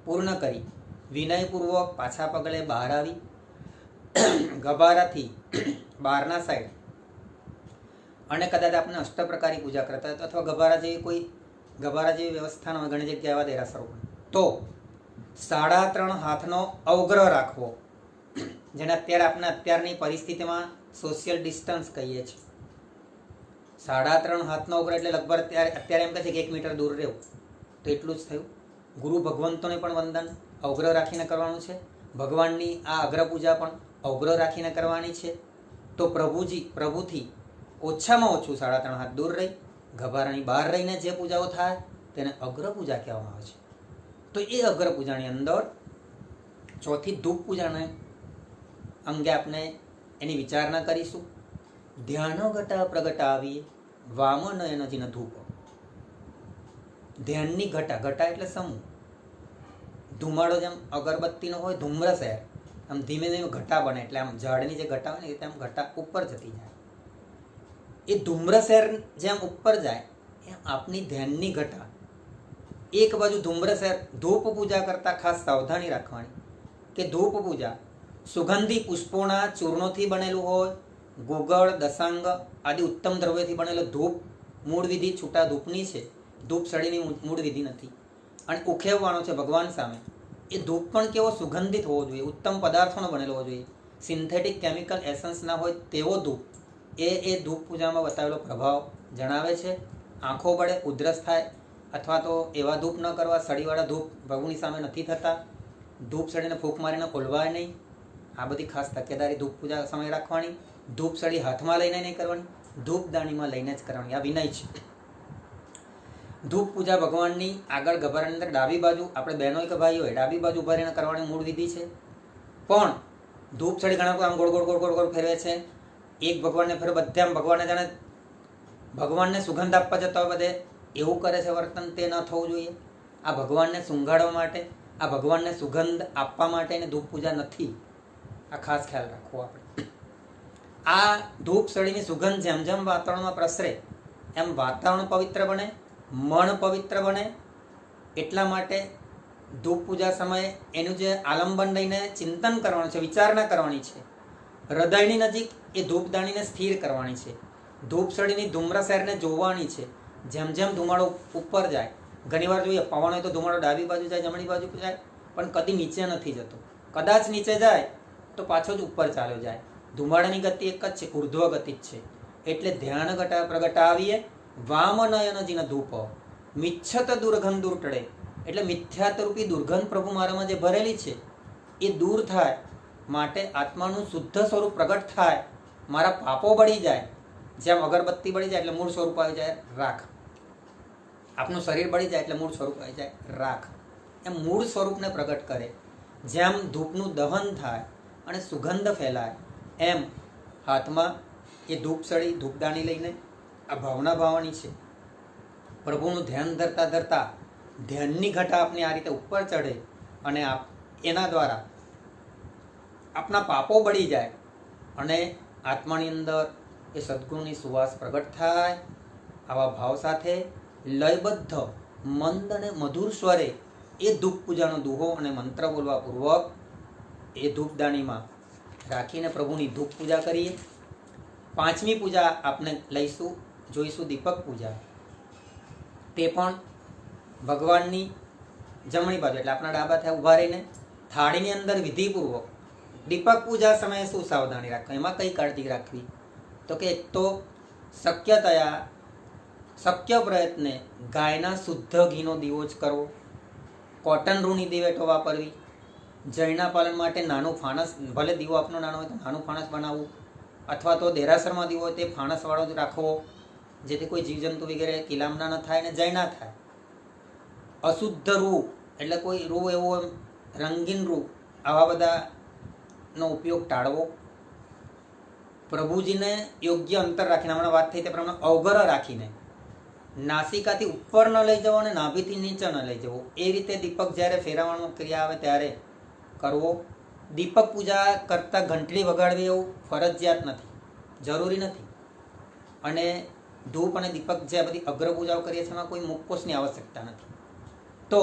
પૂર્ણ કરી વિનયપૂર્વક પાછા પગલે બહાર આવી ગભારાથી બહારના સાઈડ અને કદાચ આપણે અષ્ટપ્રકારી પૂજા કરતા હોય અથવા ગભારા જેવી વ્યવસ્થા હોય, ઘણી જગ્યાએ એવા દેરાસરો તો 3.5 હાથનો અવગ્રહ રાખવો, જેને અત્યારની પરિસ્થિતિમાં સોશિયલ ડિસ્ટન્સ કહીએ છીએ. 3.5 હાથનો અવગ્રહ એટલે લગભગ અત્યારે એમ કહે છે કે 1 મીટર દૂર રહેવું, તો એટલું જ થયું. ગુરુ ભગવંતોને પણ વંદન અવગ્રહ રાખીને કરવાનું છે. ભગવાનની આ અગ્ર પૂજા પણ અવગ્રહ રાખીને કરવાની છે. તો પ્રભુથી ઓછામાં ઓછું 3.5 હાથ દૂર રહી, ગભારાની બહાર રહીને જે પૂજાઓ થાય તેને અગ્ર પૂજા કહેવામાં આવે છે. તો એ અગ્ર પૂજાની અંદર ચોથી ધૂપ પૂજાને અંગે આપણે એની વિચારણા કરીશું. ધ્યાન ઘટા પ્રગટાવીએ વામનયન જીન ધૂપ. ધ્યાનની ઘટા એટલે સમૂહ. ધુમાડો જેમ અગરબત્તીનો હોય, ધૂમ્રસેર આમ ધીમે ધીમે ઘટા બને, એટલે આમ ઝાડની જે ઘટા હોય ને તેમ ઘટા ઉપર જતી જાય. એ ધૂમ્રસેર જેમ ઉપર જાય એમ આપની ધ્યાનની ઘટા એક બાજુ ધૂમ્રસેર. ધૂપ પૂજા કરતા ખાસ સાવધાની રાખવાની કે ધૂપ પૂજા સુગંધી પુષ્પોના ચૂર્ણોથી બનેલું હોય, ગુગળ, દસાંગ આદિ ઉત્તમ દ્રવ્યથી બનેલો ધૂપ મૂળ વિધિ છૂટા ધૂપની છે. ધૂપ સળીની મૂળ વિધિ નથી. અને ઉખેવવાનો છે ભગવાન સામે. એ ધૂપ પણ કેવો સુગંધિત હોવો જોઈએ, ઉત્તમ પદાર્થોનો બનેલો હોવો જોઈએ, સિન્થેટિક કેમિકલ એસન્સ ના હોય તેવો ધૂપ એ ધૂપ પૂજામાં બતાવેલો પ્રભાવ જણાવે છે. આંખો પડે, ઉધરસ થાય અથવા તો એવા ધૂપ ન કરવા. સળીવાળા ધૂપ પ્રભુની સામે નથી થતા. ધૂપ સળીને ફૂંક મારીને ખોલવાય નહીં. આ બધી ખાસ તકેદારી ધૂપ પૂજા સમય રાખવાની. ધૂપ સળી હાથમાં લઈને નહીં કરવાની, ધૂપ દાણીમાં લઈને જ કરવાની. આ વિનય છે. ધૂપ પૂજા ભગવાનની આગળ ગભારાની અંદર ડાબી બાજુ, આપણે બહેનો કે ભાઈઓ હોય, ડાબી બાજુ ઉભા રહીને કરવાની મૂળ વિધિ છે. પણ ધૂપ સળી ઘણા આમ ગોળ ગોળ ગોળ ગોળ ગોળ ફેરવે છે. એક ભગવાનને ફેરવે, બધા આમ ભગવાનને જાણે ભગવાનને સુગંધ આપવા જતા હોય બધે એવું કરે છે વર્તન. તે ન થવું જોઈએ. આ ભગવાનને સુંઘાડવા માટે, આ ભગવાનને સુગંધ આપવા માટેની ધૂપ પૂજા નથી. આ ખાસ ખ્યાલ રાખવો આપણે. આ ધૂપ સળીની સુગંધ જેમ જેમ વાતાવરણમાં પ્રસરે એમ વાતાવરણ પવિત્ર બને, મન પવિત્ર બને. એટલા માટે ધૂપ પૂજા સમયે એનું જે આલંબન લઈને ચિંતન કરવાનું છે, વિચારણા કરવાની છે. હૃદયની નજીક એ ધૂપદાણીને સ્થિર કરવાની છે. ધૂપ સળીની ધૂમ્રસેરને જોવાની છે. જેમ જેમ ધુમાડો ઉપર જાય, ઘણીવાર જોઈએ પવન હોય તો ધુમાડો ડાબી બાજુ જાય, જમણી બાજુ જાય, પણ કદી નીચે નથી જતો. કદાચ નીચે જાય તો પાછો જ ઉપર ચાલ્યો જાય. ધુમાડાની ગતિ એક જ છે, ઉર્ધ્વ ગતિ જ છે. એટલે ધ્યાન ઘટા પ્રગટાવીએ વામનયન જીન ધૂપ. મિચ્છત દુર્ગંધ દૂર ટળે. એટલે મિથ્યાતરૂપી દુર્ગંધ પ્રભુ મારામાં જે ભરેલી છે એ દૂર થાય માટે આત્માનું શુદ્ધ સ્વરૂપ પ્રગટ થાય, મારા પાપો બળી જાય. જેમ અગરબત્તી બળી જાય એટલે મૂળ સ્વરૂપ આવી જાય રાખ. આપનું શરીર બળી જાય એટલે મૂળ સ્વરૂપ આવી જાય રાખ. એમ મૂળ સ્વરૂપને પ્રગટ કરે. જેમ ધૂપનું દહન થાય અને સુગંધ ફેલાય એમ હાથમાં એ ધૂપ સળી ધૂપદાણી લઈને આ ભાવના ભાવવાની છે. પ્રભુનું ધ્યાન ધરતા ધરતા ધ્યાનની ઘટા આપને આ રીતે ઉપર ચઢે અને એના દ્વારા આપના પાપો બળી જાય અને આત્માની અંદર એ સદગુણની સુવાસ પ્રગટ થાય. આવા ભાવ સાથે લયબદ્ધ મંદ અને મધુર સ્વરે એ ધૂપ પૂજાનો દુહો અને મંત્ર બોલવા પૂર્વક એ ધૂપદાણીમાં રાખીને પ્રભુની ધૂપ પૂજા કરીએ. પાંચમી પૂજા આપણે જોઈશું દીપક પૂજા. તે પણ ભગવાનની જમણી બાજુ એટલે આપણા ડાબા થયા ઊભા રહીને થાળીની અંદર વિધિપૂર્વક દીપક પૂજા સમયે શું સાવધાની રાખવી, એમાં કઈ કાળજી રાખવી? તો કે એક તો શક્ય પ્રયત્ને ગાયના શુદ્ધ ઘીનો દીવો જ કરવો. કોટન રૂની દિવેટો વાપરવી. જળના પાલન માટે નાનું ફાણસ, ભલે દીવો આપનો નાનો હોય તો નાનું ફાણસ બનાવવું, અથવા તો દેરાસરમાં દીવો હોય તે ફાણસવાળો જ રાખવો, જેથી કોઈ જીવજંતુ વગેરે કિલામના ન થાય અને જય ના થાય. અશુદ્ધ રૂ એટલે કોઈ રૂ એવો રંગીન રૂ આવા બધાનો ઉપયોગ ટાળવો. પ્રભુજીને યોગ્ય અંતર રાખીને, હમણાં વાત થઈ તે પ્રમાણે અવગ્રહ રાખીને નાસિકાથી ઉપર ન લઈ જવો અને નાભીથી નીચે ન લઈ જવો. એ રીતે દીપક જ્યારે ફેરવવાનો ક્રિયા આવે ત્યારે કરવો. દીપક પૂજા કરતાં ઘંટડી વગાડવી એવું ફરજિયાત નથી, જરૂરી નથી. અને ધૂપ અને દીપક જે બધી અગ્ર પૂજાઓ કરીએ છીએ એમાં કોઈ મુખકોશની આવશ્યકતા નથી. તો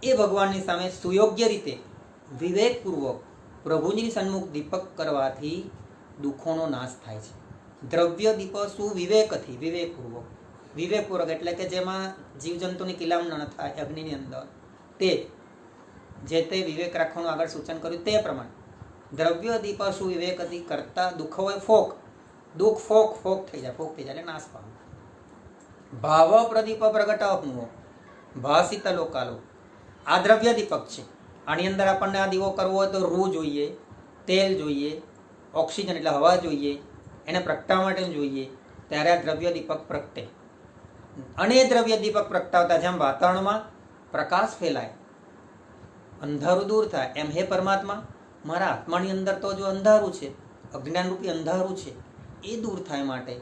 એ ભગવાનની સામે સુયોગ્ય રીતે વિવેકપૂર્વક પ્રભુની સન્મુખ દીપક કરવાથી દુઃખોનો નાશ થાય છે. દ્રવ્ય દીપ શું? વિવેકથી, વિવેકપૂર્વક એટલે કે જેમાં જીવજંતુની કિલામણ ન થાય અગ્નિની અંદર, તે જે તે વિવેક રાખવાનું આગળ સૂચન કર્યું તે પ્રમાણે દ્રવ્ય દીપ શું? વિવેકથી કરતા દુઃખ હોય ફોક, દુઃખ ફોક થઈ જાય એટલે નાશ પામે. ભાવ પ્રદીપ પ્રગટ અહમો ભાસિત લોકાલો, આ દ્રવ્ય દીપક છે. આની અંદર આપણને આ દીવો કરવો હોય તો રૂ જોઈએ, તેલ જોઈએ, ઓક્સિજન એટલે હવા જોઈએ, એને પ્રગટાવવા માટે જોઈએ, ત્યારે આ દ્રવ્ય દીપક પ્રગટે. અને એ દ્રવ્ય દીપક પ્રગટાવતા જેમ વાતાવરણમાં પ્રકાશ ફેલાય, અંધારું દૂર થાય, એમ હે પરમાત્મા મારા આત્માની અંદર તો જો અંધારું છે, અજ્ઞાનરૂપી અંધારું છે, એ દૂર થાય માટે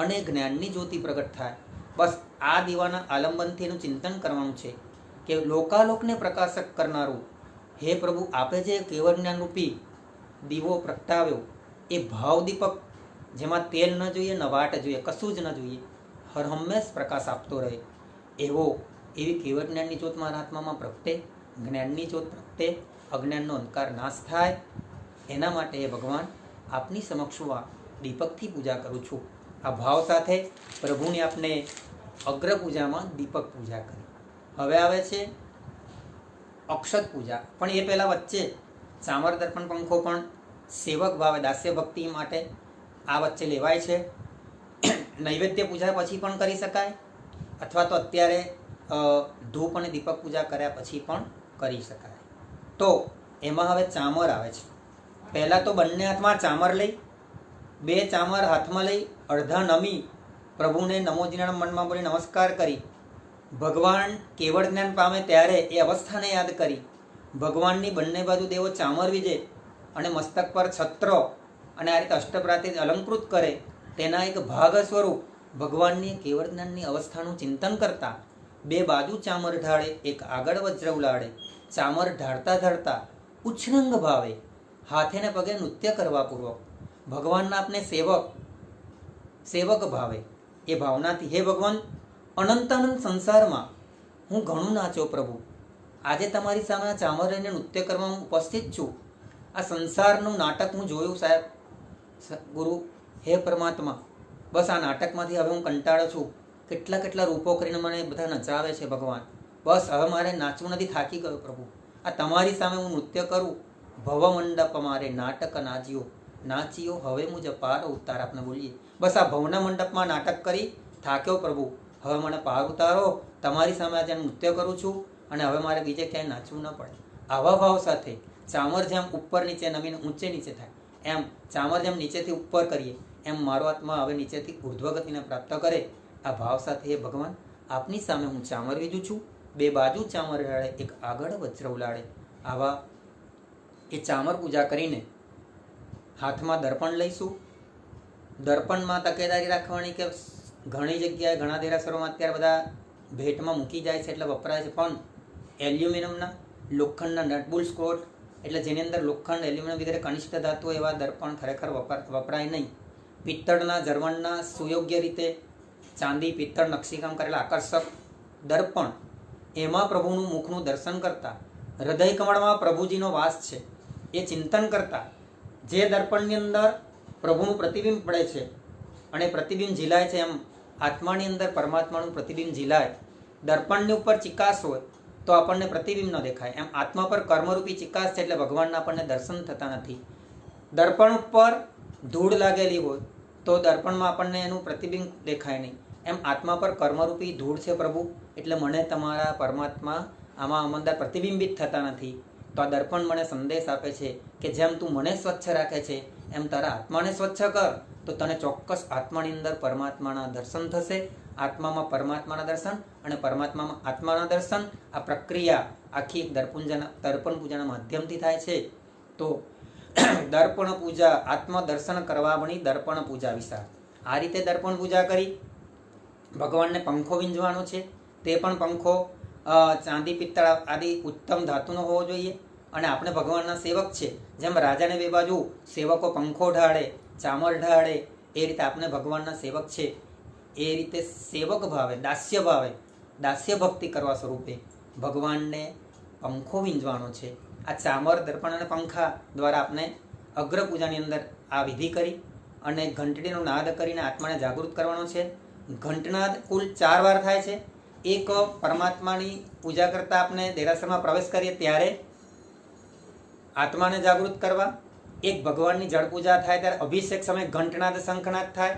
અને જ્ઞાનની જ્યોતિ પ્રગટ થાય. બસ આ દીવાના આલંબનથી એનું ચિંતન કરવાનું છે કે લોકાલોકને પ્રકાશક કરનારું હે પ્રભુ, આપે જે કેવળ જ્ઞાનરૂપી દીવો પ્રગટાવ્યો એ ભાવ દીપક, જેમાં તેલ ન જોઈએ, ન વાટ જોઈએ, કશું જ ન જોઈએ, હર હંમેશ પ્રકાશ આપતો રહે, એવી કેવળ જ્ઞાનની જ્યોત મારા આત્મામાં પ્રગટે, જ્ઞાનની જ્યોત પ્રગટે, અજ્ઞાનનો અંધકાર નાશ થાય. એના માટે હે ભગવાન આપની સમક્ષ હું આ દીપકથી પૂજા કરું છું. આ ભાવ સાથે પ્રભુની આપને અગ્ર પૂજામાં દીપક પૂજા કરી. હવે આવે છે અક્ષત પૂજા. પણ એ પહેલાં વચ્ચે ચામર દર્પણ પંખો પણ સેવક ભાવે દાસ્ય ભક્તિ માટે આ વચ્ચે લેવાય છે. નૈવેદ્ય પૂજા પછી પણ કરી શકાય, અથવા તો અત્યારે ધૂપ અને દીપક પૂજા કર્યા પછી પણ કરી શકાય. તો એમાં હવે ચામર આવે છે. પહેલાં તો બંને હાથમાં ચામર લઈ, 2 ચામર હાથમાં લઈ અડધા નમી પ્રભુને નમોજીના મનમાં બોલી નમસ્કાર કરી, ભગવાન કેવળ જ્ઞાન પામે ત્યારે એ અવસ્થાને યાદ કરી, ભગવાનની બંને બાજુ દેવો ચામર વિજે અને મસ્તક પર છત્ર અને આ રીતે અષ્ટપ્રાથી અલંકૃત કરે, તેના એક ભાગ સ્વરૂપ ભગવાનની કેવળ જ્ઞાનની અવસ્થાનું ચિંતન કરતા 2 બાજુ ચામર ઢાળે, એક આગળ વજ્ર ઉલાડે, ચામર ઢાળતા ઉચ્છૃંગ ભાવે હાથે ને પગે નૃત્ય કરવા પૂર્વક ભગવાનના આપને સેવક ભાવે એ ભાવનાથી હે ભગવાન, અનંત સંસારમાં હું ઘણું નાચ્યો પ્રભુ, આજે તમારી સામે આ ચામર લઈને નૃત્ય કરવા હું ઉપસ્થિત છું. આ સંસારનું નાટક હું જોયું સાહેબ ગુરુ, હે પરમાત્મા બસ આ નાટકમાંથી હવે હું કંટાળો છું. કેટલા રૂપો કરીને મને બધા નચાવે છે ભગવાન, બસ હવે મારે નાચવું નથી, થાકી ગયો પ્રભુ. આ તમારી સામે હું નૃત્ય કરું, ભવમંડપ મારે નાટક નાચ્યો હવે મુજ પાર ઉતાર. આપણે બોલીએ બસ આ ભવના મંડપમાં નાટક કરી થાક્યો પ્રભુ, હવે મને પાર ઉતારો, તમારી સામે આજે નૃત્ય કરું છું અને હવે મારે બીજે ક્યાંય નાચવું ન પડે. આવા ભાવ સાથે ચામર જેમ ઉપર નીચે નમીને ઊંચે નીચે થાય, એમ ચામર જેમ નીચેથી ઉપર કરીએ એમ મારો આત્મા હવે નીચેથી ઉર્ધ્વગતિને પ્રાપ્ત કરે. આ ભાવ સાથે હે ભગવાન આપની સામે હું ચામર વીજું છું, 2 બાજુ ચામર ઢાળે, એક આગળ વજ્ર ઉલાડે. આવા એ ચામર પૂજા કરીને હાથમાં દર્પણ લઈશું. દર્પણમાં તકેદારી રાખવાની કે ઘણી જગ્યાએ ઘણા દેરાસરોમાં અત્યારે બધા ભેટમાં મૂકી જાય છે એટલે વપરાય છે, પણ એલ્યુમિનિયમના લોખંડના નટબુલ સ્ક્રોટ એટલે જેની અંદર લોખંડ, એલ્યુમિનિયમ વગેરે કનિષ્ઠ ધાતુ એવા દર્પણ ખરેખર વપરાય નહીં. પિત્તળના જર્મનના સુયોગ્ય રીતે ચાંદી પિત્તળ નકશીકામ કરેલા આકર્ષક દર્પણ, એમાં પ્રભુનું મુખનું દર્શન કરતા, હૃદય કમળમાં પ્રભુજીનો વાસ છે એ ચિંતન કરતા, જે દર્પણની અંદર પ્રભુનું પ્રતિબિંબ પડે છે અને પ્રતિબિંબ ઝીલાય છે, એમ આત્માની અંદર પરમાત્માનું પ્રતિબિંબ ઝીલાય. દર્પણની ઉપર ચિકાસ હોય તો આપણને પ્રતિબિંબ ન દેખાય, એમ આત્મા પર કર્મરૂપી ચિકાસ છે એટલે ભગવાનના આપણને દર્શન થતા નથી. દર્પણ ઉપર ધૂળ લાગેલી હોય તો દર્પણમાં આપણને એનું પ્રતિબિંબ દેખાય નહીં, એમ આત્મા પર કર્મરૂપી ધૂળ છે પ્રભુ, એટલે મને તમારા પરમાત્મા આમાં અંદર પ્રતિબિંબિત થતા નથી. તો આ દર્પણ મને સંદેશ આપે છે કે જેમ તું મને સ્વચ્છ રાખે છે એમ તારા આત્માને સ્વચ્છ કર, તો તને ચોક્કસ આત્માની અંદર પરમાત્માના દર્શન થશે. આત્મામાં પરમાત્માના દર્શન અને પરમાત્મામાં આત્માના દર્શન, આ પ્રક્રિયા આખી દર્પણ પૂજાના માધ્યમથી થાય છે. તો દર્પણ પૂજા, આત્મદર્શન કરવા બની દર્પણ પૂજા વિશાળ. આ રીતે દર્પણ પૂજા કરી ભગવાનને પંખો વીંજવાનો છે. તે પણ પંખો ચાંદી પિત્તળ આદિ ઉત્તમ ધાતુનો હોવો જોઈએ. અને આપણે ભગવાનના સેવક છે, જેમ રાજાને 2 બાજુ સેવકો પંખો ઢાળે, ચામર ઢાળે, એ રીતે આપણે ભગવાનના સેવક છે. એ રીતે સેવક ભાવે, દાસ્ય ભક્તિ કરવા સ્વરૂપે ભગવાનને પંખો વીંજવાનો છે. આ ચામર, દર્પણ અને પંખા દ્વારા આપણે અગ્ર પૂજાની અંદર આ વિધિ કરી અને ઘંટડીનો નાદ કરીને આત્માને જાગૃત કરવાનો છે. ઘંટનાદ કુલ 4 વાર થાય છે. એક પરમાત્માની પૂજા કરતા આપણે દેરાસરમાં પ્રવેશ કરીએ ત્યારે આત્માને જાગૃત કરવા. એક ભગવાનની જળ પૂજા થાય ત્યારે અભિષેક સમયે ઘંટનાદ શંખનાદ થાય.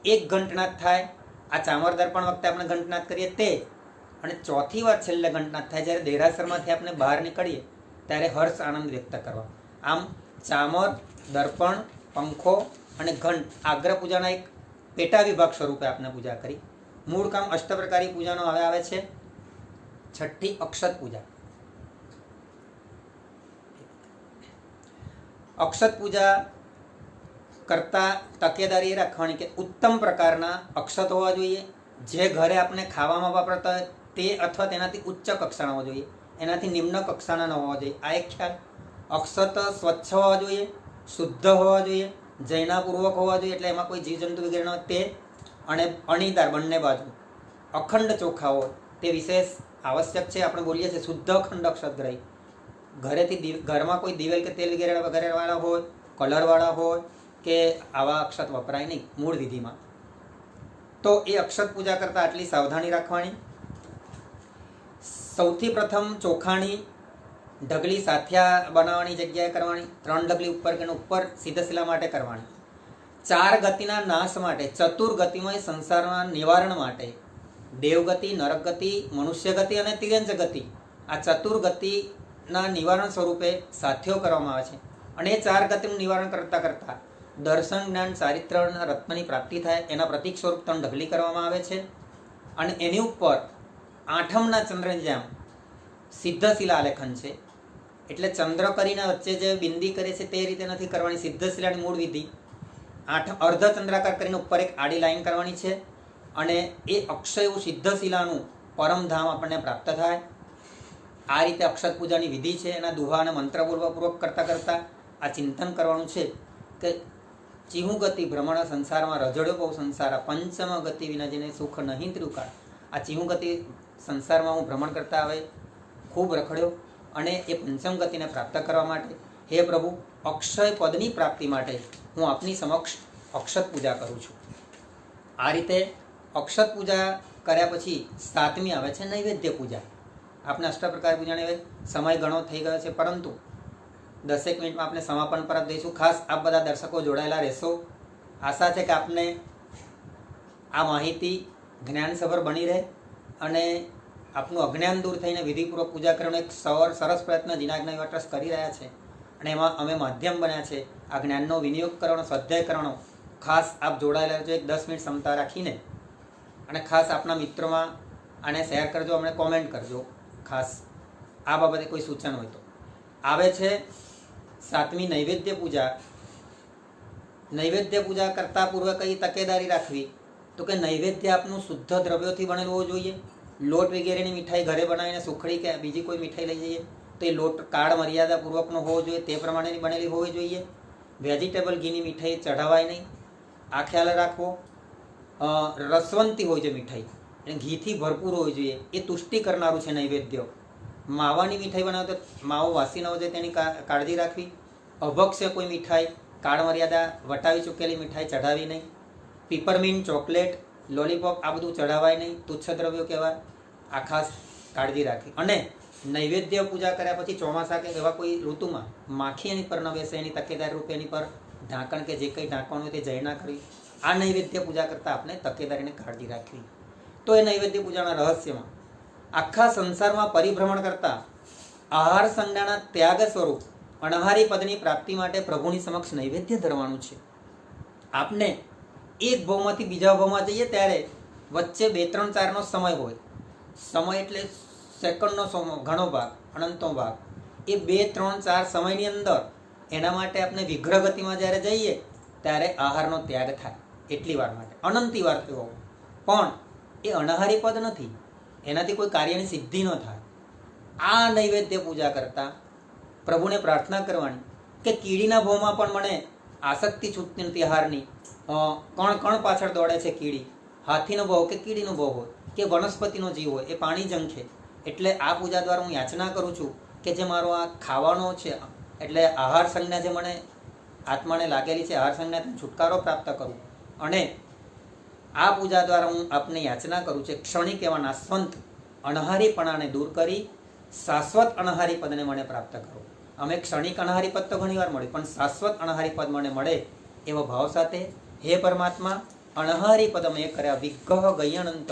એક ઘંટનાદ થાય આ ચામર દર્પણ વખતે આપણે ઘંટનાદ કરીએ તે. અને ચોથી વાર છેલ્લે ઘંટનાદ થાય જ્યારે દેરાસરમાંથી આપણે બહાર નીકળીએ ત્યારે હર્ષ આનંદ વ્યક્ત કરવા. આમ ચામર, દર્પણ, પંખો અને ઘંટ આગ્રહ પૂજાના એક પેટા વિભાગ સ્વરૂપે આપણે પૂજા કરી. મૂળ કામ અષ્ટપ્રકારી પૂજાનો હવે આવે છે. છઠ્ઠી અક્ષત પૂજા. અક્ષત પૂજા કરતા તકેદારી રાખવાની કે ઉત્તમ પ્રકારના અક્ષત હોવા જોઈએ. જે ઘરે આપણે ખાવામાં વાપરતા હોય તે અથવા તેનાથી ઉચ્ચ કક્ષાના હોવા જોઈએ, એનાથી નિમ્ન કક્ષાના ન હોવા જોઈએ. આ એક ખ્યાલ. અક્ષત સ્વચ્છ હોવા જોઈએ, શુદ્ધ હોવા જોઈએ, જૈનાપૂર્વક હોવા જોઈએ, એટલે એમાં કોઈ જીવજંતુ વગેરે ન હોય તે. અને અણીદાર બંને બાજુ અખંડ ચોખા હોય તે વિશેષ આવશ્યક છે. આપણે બોલીએ છીએ શુદ્ધ અખંડ અક્ષતગ્રહી. ઘરમાં કોઈ દિવેલ કે તેલ વગેરેવાળા હોય, કલરવાળા હોય કે આવા અક્ષત વપરાય નહીં મૂળ વિધિમાં. તો એ અક્ષત પૂજા કરતાં આટલી સાવધાની રાખવાની. સૌથી પ્રથમ ચોખાની ઢગલી સાથિયા બનાવવાની જગ્યાએ કરવાની. 3 ઢગલી ઉપર કે ઉપર સિદ્ધશિલા માટે કરવાની. 4 ગતિના નાશ માટે, ચતુર્ગતિમય સંસારના નિવારણ માટે દેવગતિ, નરકગતિ, મનુષ્ય ગતિ અને તિર્યંચ ગતિ આ ચતુર્ગતિના નિવારણ સ્વરૂપે સાથિયો કરવામાં આવે છે. અને એ 4 ગતિનું નિવારણ કરતાં કરતાં દર્શન, જ્ઞાન, ચારિત્ર અને રત્નની પ્રાપ્તિ થાય એના પ્રતીક સ્વરૂપ 3 ઢગલી કરવામાં આવે છે. અને એની ઉપર 8મના ચંદ્રની જેમ સિદ્ધશિલા આલેખન છે. એટલે ચંદ્ર કરીને વચ્ચે જે બિંદી કરે છે તે રીતે નથી કરવાની. સિદ્ધશિલાની મૂળ વિધિ અર્ધ ચંદ્રાકાર કરીને ઉપર એક આડી લાઈન કરવાની છે. અને એ અક્ષય એવું સિદ્ધશિલાનું પરમધામ આપણને પ્રાપ્ત થાય. આ રીતે અક્ષત પૂજાની વિધિ છે. એના દુહા અને મંત્રપૂર્વક કરતાં આ ચિંતન કરવાનું છે કે ચિહુ ગતિ ભ્રમણ સંસારમાં રજડ્યો બહુ સંસાર, પંચમ ગતિ વિના જેને સુખ નહીં ત્રુકાળ. આ ચિહુ ગતિ સંસારમાં હું ભ્રમણ કરતા હવે ખૂબ રખડ્યો અને એ પંચમ ગતિને પ્રાપ્ત કરવા માટે હે પ્રભુ અક્ષય પદની પ્રાપ્તિ માટે હું આપની સમક્ષ અક્ષત પૂજા કરું છું. આ રીતે અક્ષત પૂજા કર્યા પછી 7મી આવે છે નૈવેદ્ય પૂજા. આપણે અષ્ટપ્રકાર પૂજાને હવે સમય ઘણો થઈ ગયો છે, પરંતુ 10 મિનિટમાં આપણે સમાપન પર દઈશું. ખાસ આપ બધા દર્શકો જોડાયેલા રહેશો. આશા છે કે આપને આ માહિતી જ્ઞાનસભર બની રહે અને આપનું અજ્ઞાન દૂર થઈને વિધિપૂર્વક પૂજા કરવાનો એક સરસ પ્રયત્ન જીનાજ્ઞા યુવા ટ્રસ્ટ કરી રહ્યા છે. અને એમાં અમે માધ્યમ બન્યા છે આ જ્ઞાનનો વિનિયોગ કરવાનો, સ્વાધ્યાય કરવાનો. ખાસ આપ જોડાયેલા રહેજો. એક 10 મિનિટ ક્ષમતા રાખીને. અને ખાસ આપના મિત્રોમાં આને શેર કરજો, અમને કોમેન્ટ કરજો. ખાસ આ બાબતે કોઈ સૂચન હોય તો. આવે છે 7મી નૈવેદ્ય પૂજા. નૈવેદ્ય પૂજા કરતાં પૂર્વે કઈ તકેદારી રાખવી તો કે નૈવેદ્ય આપનું શુદ્ધ દ્રવ્યોથી બનેલું હોવું જોઈએ. લોટ વગેરેની મીઠાઈ ઘરે બનાવીને સુખડી કે બીજી કોઈ મીઠાઈ લઈ જઈએ તો એ લોટ કાળ મર્યાદાપૂર્વકનો હોવો જોઈએ, તે પ્રમાણેની બનેલી હોવી જોઈએ. વેજીટેબલ ઘીની મીઠાઈ ચઢાવાય નહીં, આ ખ્યાલ રાખવો. રસવંતી હોય છે મીઠાઈ, એટલે ઘીથી ભરપૂર હોવી જોઈએ. એ તુષ્ટિ કરનારું છે નૈવેદ્ય. માવાની મીઠાઈ બનાવે તો માવો વાસી ન હોય છે તેની કાળજી રાખવી. અભક્ષ્ય કોઈ મીઠાઈ, કાળ મર્યાદા વટાવી ચૂકેલી મીઠાઈ ચઢાવી નહીં. પીપરમીન્ટ, ચોકલેટ, લોલીપોપ આ બધું ચઢાવાય નહીં, તુચ્છ દ્રવ્યો કહેવાય. આ ખાસ કાળજી રાખવી. અને નૈવેદ્ય પૂજા કર્યા પછી ચોમાસા કે એવા કોઈ ઋતુમાં માખી એની પર ન બેસે એની તકેદારી રૂપે એની પર ઢાંકણ કે જે કંઈ ઢાંકવાનું હોય તે જઈ ના કરવી. આ નૈવેદ્ય પૂજા કરતાં આપણે તકેદારીને કાળજી રાખવી. તો એ નૈવેદ્ય પૂજાના રહસ્યમાં આખા સંસારમાં પરિભ્રમણ કરતા આહાર સંજ્ઞાના ત્યાગ સ્વરૂપ અણહારી પદની પ્રાપ્તિ માટે પ્રભુની સમક્ષ નૈવેદ્ય ધરવાનું છે. આપને એક ભાવમાંથી બીજા ભાવમાં જઈએ ત્યારે વચ્ચે 2, 3, 4નો સમય હોય. સમય એટલે સેકન્ડનો ઘણો ભાગ, અનંતનો ભાગ. એ 2, 3, 4 સમયની અંદર એના માટે આપણે વિગ્રહ ગતિમાં જ્યારે જઈએ ત્યારે આહારનો ત્યાગ થાય. એટલી વાર માટે અનંતી વાર થયો પણ એ અણહારી પદ નથી, એનાથી કોઈ કાર્યની સિદ્ધિ ન થાય. આ નૈવેદ્ય પૂજા કરતાં પ્રભુને પ્રાર્થના કરવાની કે કીડીના ભાવમાં પણ મને આસક્તિ છૂટતી નથી આહારની. કણ પાછળ દોડે છે કીડી. હાથીનો ભાવ કે કીડીનો ભાવ હોય કે વનસ્પતિનો જીવ હોય એ પાણી ઝંખે. એટલે આ પૂજા દ્વારા હું યાચના કરું છું કે જે મારો આ ખાવાનો છે એટલે આહાર સંજ્ઞા જે મને આત્માને લાગેલી છે, આહાર સંજ્ઞાથી છુટકારો પ્રાપ્ત કરું. અને આ પૂજા દ્વારા હું આપને યાચના કરું છું ક્ષણિક એવા નાશવંત અણહારીપણાને દૂર કરી શાશ્વત અણહારી પદને મને પ્રાપ્ત કરો. અમે ક્ષણિક અણહારી પદ તો ઘણી વાર મળે, પણ શાશ્વત અણહારી પદ મને મળે એવો ભાવ સાથે હે પરમાત્મા અણહારી પદ અમે કર્યા વિગ્રહ ગયણંત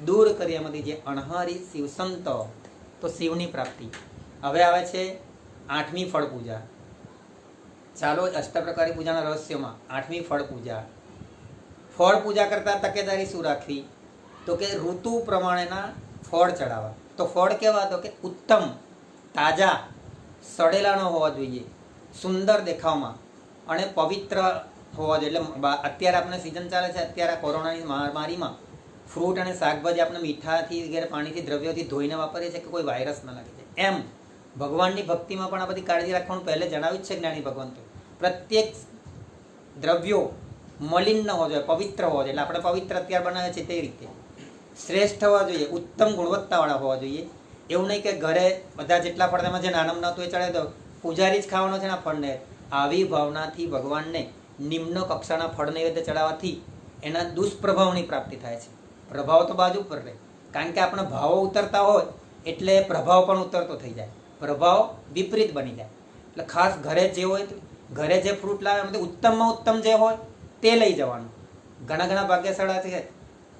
દૂર કરી એમાંથી જે અણહારી શિવસંત, તો શિવની પ્રાપ્તિ. હવે આવે છે 8મી ફળ પૂજા. ચાલો અષ્ટપ્રકારી પૂજાના રહસ્યમાં 8મી ફળ પૂજા. ફળ પૂજા કરતા તકેદારી શું રાખવી? તો કે ઋતુ પ્રમાણેના ફળ ચડાવવા. તો ફળ કેવા? તો કે ઉત્તમ, તાજા, સડેલા ન હોવા જોઈએ, સુંદર દેખાવમાં અને પવિત્ર હોવા જોઈએ. એટલે અત્યારે આપણે સિઝન ચાલે છે, અત્યારે કોરોનાની મહામારીમાં ફ્રૂટ અને શાકભાજી આપણે મીઠાથી વગેરે પાણીથી દ્રવ્યોથી ધોઈને વાપરીએ છીએ કે કોઈ વાયરસ ન લાગે છે. એમ ભગવાનની ભક્તિમાં પણ આ બધી કાળજી રાખવાનું પહેલે જણાવ્યું જ છે જ્ઞાની ભગવંતો. પ્રત્યેક દ્રવ્યો મલિન ન હોવા જોઈએ, પવિત્ર હોવા જોઈએ. એટલે આપણે પવિત્ર અત્યારે બનાવે છે તે રીતે શ્રેષ્ઠ હોવા જોઈએ, ઉત્તમ ગુણવત્તાવાળા હોવા જોઈએ. એવું નહીં કે ઘરે બધા જેટલા ફળ તેમાં જે નાનમ નતું એ ચડાવી દો, પૂજારી જ ખાવાનો છે ને આ ફળને. આવી ભાવનાથી ભગવાનને નિમ્ન કક્ષાના ફળ નૈવેદ્ય ચડાવવાથી એના દુષ્પ્રભાવની પ્રાપ્તિ થાય છે. પ્રભાવ તો બાજુ પર રહે, કારણ કે આપણા ભાવો ઉતરતા હોય એટલે પ્રભાવ પણ ઉતરતો થઈ જાય, પ્રભાવ વિપરીત બની જાય. એટલે ખાસ ઘરે જે હોય, ઘરે જે ફ્રૂટ લાવે એમાંથી ઉત્તમમાં ઉત્તમ જે હોય તે લઈ જવાનું. ઘણા ભાગ્યશાળા છે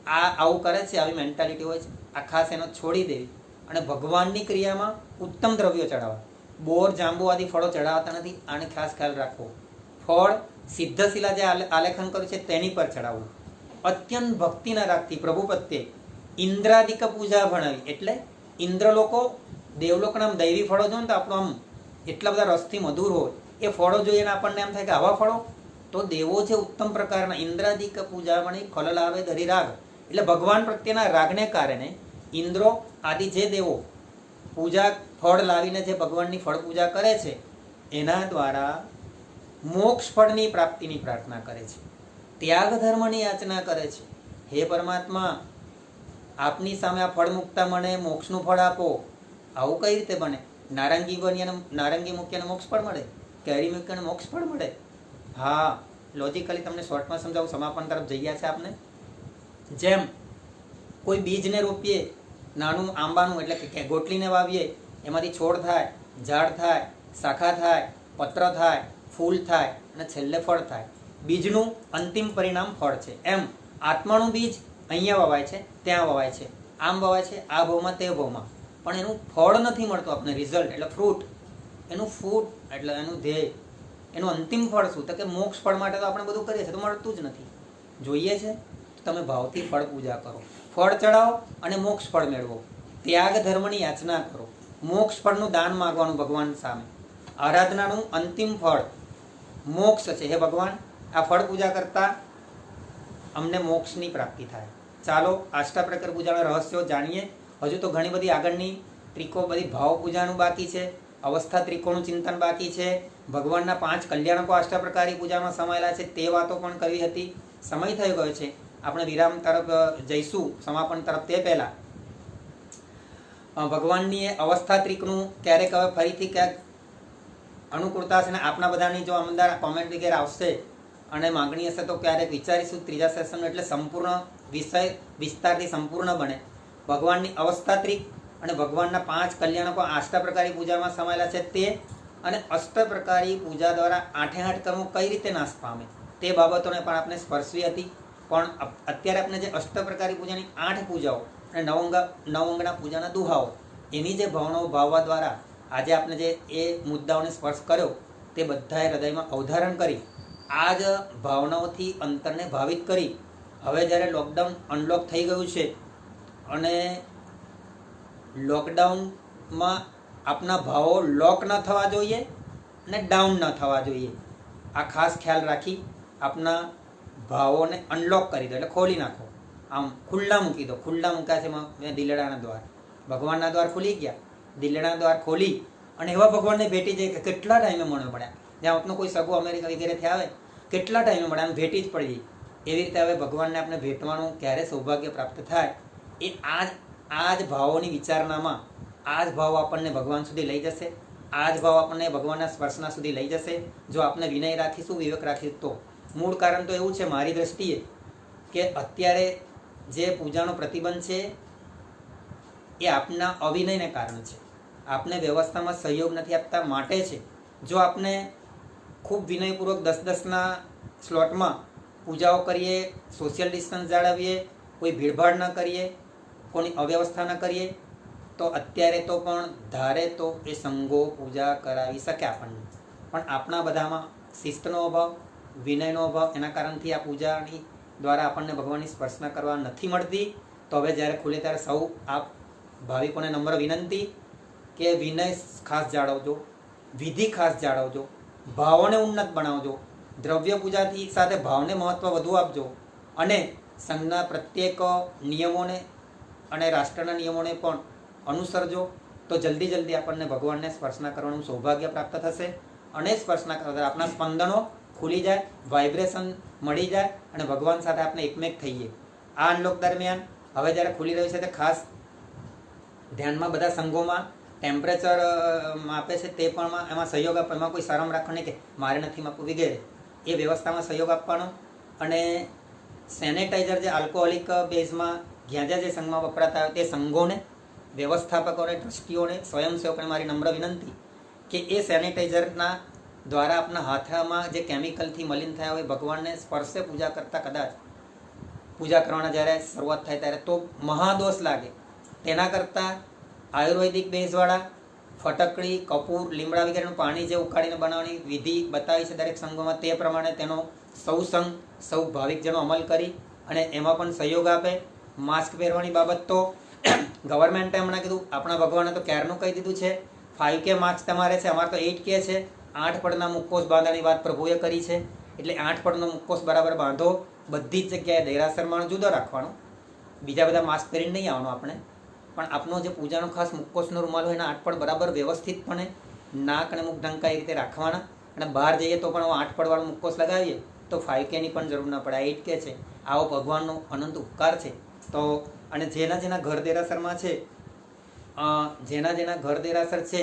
આ આવું કરે છે, આવી મેન્ટાલિટી હોય છે. આ ખાસ એનો છોડી દેવી અને ભગવાનની ક્રિયામાં ઉત્તમ દ્રવ્યો ચડાવવા. બોર, જાંબુ આદિ ફળો ચડાવતા નથી, આને ખાસ ખ્યાલ રાખવો. ફળ સિદ્ધશિલા જે આલેખન કર્યું છે તેની પર ચડાવવું. અત્યંત ભક્તિના રાખતી પ્રભુ પ્રત્યે ઇન્દ્રાદિક પૂજા ભણાવી. એટલે ઇન્દ્ર લોકો દેવલોકના દૈવી ફળો જો ને તો આપણું આમ એટલા બધા રસથી મધુર હોય, એ ફળો જોઈએ ને આપણને એમ થાય કે આવા ફળો તો દેવો છે ઉત્તમ પ્રકારના. ઇન્દ્રાદિક પૂજા ભણી ખલલ આવે ધરી રાગ. એટલે ભગવાન પ્રત્યેના રાગને કારણે ઇન્દ્રો આદિ જે દેવો પૂજા ફળ લાવીને જે ભગવાનની ફળ પૂજા કરે છે એના દ્વારા મોક્ષ ફળની પ્રાપ્તિની પ્રાર્થના કરે છે, ત્યાગ ધર્મની યાચના કરે છે. હે પરમાત્મા, આપની સામે આ ફળ મૂકતા મને મોક્ષનું ફળ આપો. આવું કઈ રીતે બને? નારંગી બની અને નારંગી મૂકીને મોક્ષ ફળ મળે, કેરી મૂકીને મોક્ષ ફળ મળે? હા, લોજિકલી તમને શોર્ટમાં સમજાવું, સમાપન તરફ જઈએ છે આપને. જેમ કોઈ બીજને રોપીએ, નાનું આંબાનું એટલે કે ગોટલીને વાવીએ, એમાંથી છોડ થાય, ઝાડ થાય, શાખા થાય, પત્ર થાય, ફૂલ થાય અને છેલ્લે ફળ થાય. બીજનું અંતિમ પરિણામ ફળ છે. એમ આત્માનું બીજ અહીંયા વવાય છે, ત્યાં વવાય છે, આમ વવાય છે, આ ભાવમાં તે ભાવમાં, પણ એનું ફળ નથી મળતું આપણને, રિઝલ્ટ એટલે ફ્રૂટ. એનું ફ્રૂટ એટલે એનું ધ્યેય, એનું અંતિમ ફળ શું? તો કે મોક્ષ ફળ માટે તો આપણે બધું કરીએ છીએ, તો મળતું જ નથી. જોઈએ છે તો તમે ભાવથી ફળ પૂજા કરો, ફળ ચડાવો અને મોક્ષ ફળ મેળવો. ત્યાગ ધર્મની યાચના કરો, મોક્ષ ફળનું દાન માગવાનું ભગવાન સામે. આરાધનાનું અંતિમ ફળ મોક્ષ છે. હે ભગવાન, આ ફળ પૂજા કરતા અમને મોક્ષની પ્રાપ્તિ થાય. ચાલો અષ્ટપ્રકાર પૂજાના રહસ્યો જાણીએ. હજુ તો ઘણી બધી આગળની ત્રિકો, બધી ભાવ પૂજાનું બાકી છે, અવસ્થા ત્રિકોણનું ચિંતન બાકી છે, ભગવાનના 5 કલ્યાણકો અષ્ટપ્રકારી પૂજામાં સમાયેલા છે તે વાતો પણ કરવી હતી. સમય થઈ ગયો છે, આપણે વિરામ તરફ જઈશું, સમાપન તરફ. તે પહેલાં ભગવાનની અવસ્થા ત્રિકનું ક્યારેક હવે ફરીથી ક્યાંક અનુકૂળતા છે ને આપણા બધાની જો અંદર કોમેન્ટ વગેરે આવશે અને માગણી હશે તો ક્યારેક વિચારીશું ત્રીજા સેશનનું, એટલે સંપૂર્ણ વિષય વિસ્તારથી સંપૂર્ણ બને. ભગવાનની અવસ્થા ત્રિક અને ભગવાનના 5 કલ્યાણકો અષ્ટપ્રકારી પૂજામાં સમાયેલા છે તે, અને અષ્ટપ્રકારી પૂજા દ્વારા 8 કર્મો કઈ રીતે નાશ પામે તે બાબતોને પણ આપણે સ્પર્શવી હતી. પણ અત્યારે આપણે જે અષ્ટપ્રકારી પૂજાની 8 પૂજાઓ અને નવઅંગના પૂજાના દુહાઓ, એની જે ભાવનાઓ ભાવવા દ્વારા આજે આપણે જે એ મુદ્દાઓને સ્પર્શ કર્યો તે બધાએ હૃદયમાં અવધારણ કરી આ જ ભાવનાઓથી અંતરને ભાવિત કરી. હવે જ્યારે લોકડાઉન અનલોક થઈ ગયું છે અને લોકડાઉનમાં આપણા ભાવો લોક ન થવા જોઈએ અને ડાઉન ન થવા જોઈએ, આ ખાસ ખ્યાલ રાખી આપના ભાવોને અનલોક કરી દો, એટલે ખોલી નાખો. આમ ખુલ્લા મૂકી દો. ખુલ્લા મૂક્યા છે મેં દિલડાના દ્વાર, ભગવાનના દ્વાર ખુલી ગયા, દિલડાના દ્વાર ખોલી અને એવા ભગવાનને ભેટી જાય કે કેટલા ટાઈમે મળ્યો પડ્યા. જ્યાં આપનો કોઈ સગો અમેરિકા વગેરેથી આવે, કેટલા ટાઈમે મળે, આમ ભેટી જ પડી જાય. એવી રીતે હવે ભગવાનને આપણે ભેટવાનું ક્યારે સૌભાગ્ય પ્રાપ્ત થાય એ આ જ ભાવોની વિચારણામાં આ જ ભાવ આપણને ભગવાન સુધી લઈ જશે, આ જ ભાવ આપણને ભગવાનના સ્પર્શના સુધી લઈ જશે જો આપણે વિનય રાખીશું, વિવેક રાખીશું તો. મૂળ કારણ તો એવું છે મારી દ્રષ્ટિએ કે અત્યારે જે પૂજાનો પ્રતિબંધ છે એ આપના અવિનયને કારણે છે. આપને વ્યવસ્થામાં સહયોગ નથી આપતા માટે છે. જો આપણે ખૂબ વિનયપૂર્વક 10-10ના સ્લોટમાં પૂજાઓ કરીએ, સોશિયલ ડિસ્ટન્સ જાળવીએ, કોઈ ભીડભાડ ન કરીએ, કોની અવ્યવસ્થા ન કરીએ, તો અત્યારે તો પણ ધારે તો એ સંઘો પૂજા કરાવી શકે આપણને. પણ આપણા બધામાં શિસ્તનો અભાવ, વિનયનો અભાવ, એના કારણથી આ પૂજાની દ્વારા આપણને ભગવાનની સ્પર્શના કરવા નથી મળતી. તો હવે જ્યારે ખુલે ત્યારે સૌ આપ ભાવિકોને નમ્ર વિનંતી કે વિનય ખાસ જાળવજો, વિધિ ખાસ જાળવજો, ભાવોને ઉન્નત બનાવજો, દ્રવ્ય પૂજાથી સાથે ભાવને મહત્ત્વ વધુ આપજો અને સંઘના પ્રત્યેક નિયમોને અને રાષ્ટ્રના નિયમોને પણ અનુસરજો. તો જલ્દી આપણને ભગવાનને સ્પર્શના કરવાનું સૌભાગ્ય પ્રાપ્ત થશે અને સ્પર્શના કરતા આપણા સ્પંદનો ખુલી જાય, વાઇબ્રેશન મળી જાય અને ભગવાન સાથે આપણે એકમેક થઈએ. આ અનલોક દરમિયાન હવે જ્યારે ખુલી રહ્યું છે તે ખાસ ધ્યાનમાં બધા સંઘોમાં ટેમ્પરેચર માપે છે તે પણ એમાં સહયોગ આપો. એમાં કોઈ શરમ રાખવાની કે મારે નથી માપવું વગેરે, એ વ્યવસ્થામાં સહયોગ આપવાનો. અને સેનેટાઈઝર જે આલ્કોહોલિક બેઝમાં જ્યાં જે સંઘમાં વપરાતા હોય તે સંઘોને, વ્યવસ્થાપકોને, ટ્રસ્ટીઓને, સ્વયંસેવકોને મારી નમ્ર વિનંતી કે એ સેનેટાઈઝરના દ્વારા આપણા હાથમાં જે કેમિકલથી મલિન થયા હોય ભગવાનને સ્પર્શે પૂજા કરતાં કદાચ પૂજા કરવાના જ્યારે શરૂઆત થાય ત્યારે તો મહાદોષ લાગે. તેના કરતાં આયુર્વેદિક બેઝવાળા ફટકડી, કપૂર, લીમડા વગેરેનું પાણી જે ઉકાળીને બનાવવાની વિધિ બતાવી છે દરેક સંઘોમાં, તે પ્રમાણે તેનો સૌ સંઘ, સૌ ભાવિકજનો અમલ કરી અને એમાં પણ સહયોગ આપે. માસ્ક પહેરવાની બાબત તો ગવર્મેન્ટે હમણાં કીધું, આપણા ભગવાને તો ક્યારનું કહી દીધું છે 5K માસ્ક તમારે છે, અમારે તો 8K છે. 8 પડના મુખોશ બાંધવાની વાત પ્રભુએ કરી છે, એટલે 8 પડનો મુખોશ બરાબર બાંધો. બધી જ જગ્યાએ દેરાસરમાં જુદો રાખવાનો, બીજા બધા માસ્ક પહેરીને નહીં આવવાનું આપણે. પણ આપનો જે પૂજાનો ખાસ મુખોશનો રૂમાલ હોય એના 8 પડ બરાબર વ્યવસ્થિતપણે નાક અને મુખ ઢંકાય એ રીતે રાખવાના. અને બહાર જઈએ તો પણ 8 પડવાળો મુખોશ લગાવીએ તો 5K ની પણ જરૂર ના પડે, 8K છે. આવો ભગવાનનો અનંત ઉપકાર છે. તો અને જેના ઘર દેરાસરમાં છે, જેના ઘર દેરાસર છે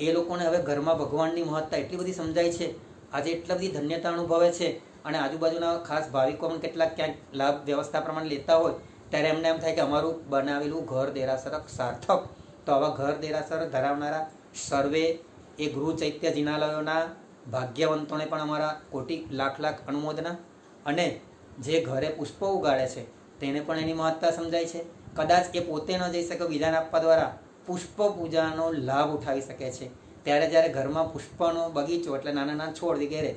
એ લોકોને હવે ઘરમાં ભગવાનની મહત્તા એટલી બધી સમજાય છે, આજે એટલી બધી ધન્યતા અનુભવે છે. અને આજુબાજુના ખાસ ભાવિકો પણ કેટલાક ક્યાંક લાભ વ્યવસ્થા પ્રમાણે લેતા હોય ત્યારે એમને એમ થાય કે અમારું બનાવેલું ઘર દેરાસર સાર્થક. તો આવા ઘર દેરાસર ધરાવનારા સર્વે એ ગૃહ ચૈત્ય જિનાલયોના ભાગ્યવંતોને પણ અમારા કોટી લાખ અનુમોદના. અને જે ઘરે પુષ્પો ઉગાડે છે તેને પણ એની મહત્તા સમજાય છે. કદાચ એ પોતે ન જઈ શકે, વિધાન આપવા દ્વારા પુષ્પ પૂજાનો લાભ ઉઠાવી શકે છે. ત્યારે જ્યારે ઘરમાં પુષ્પનો બગીચો એટલે નાના છોડ વગેરે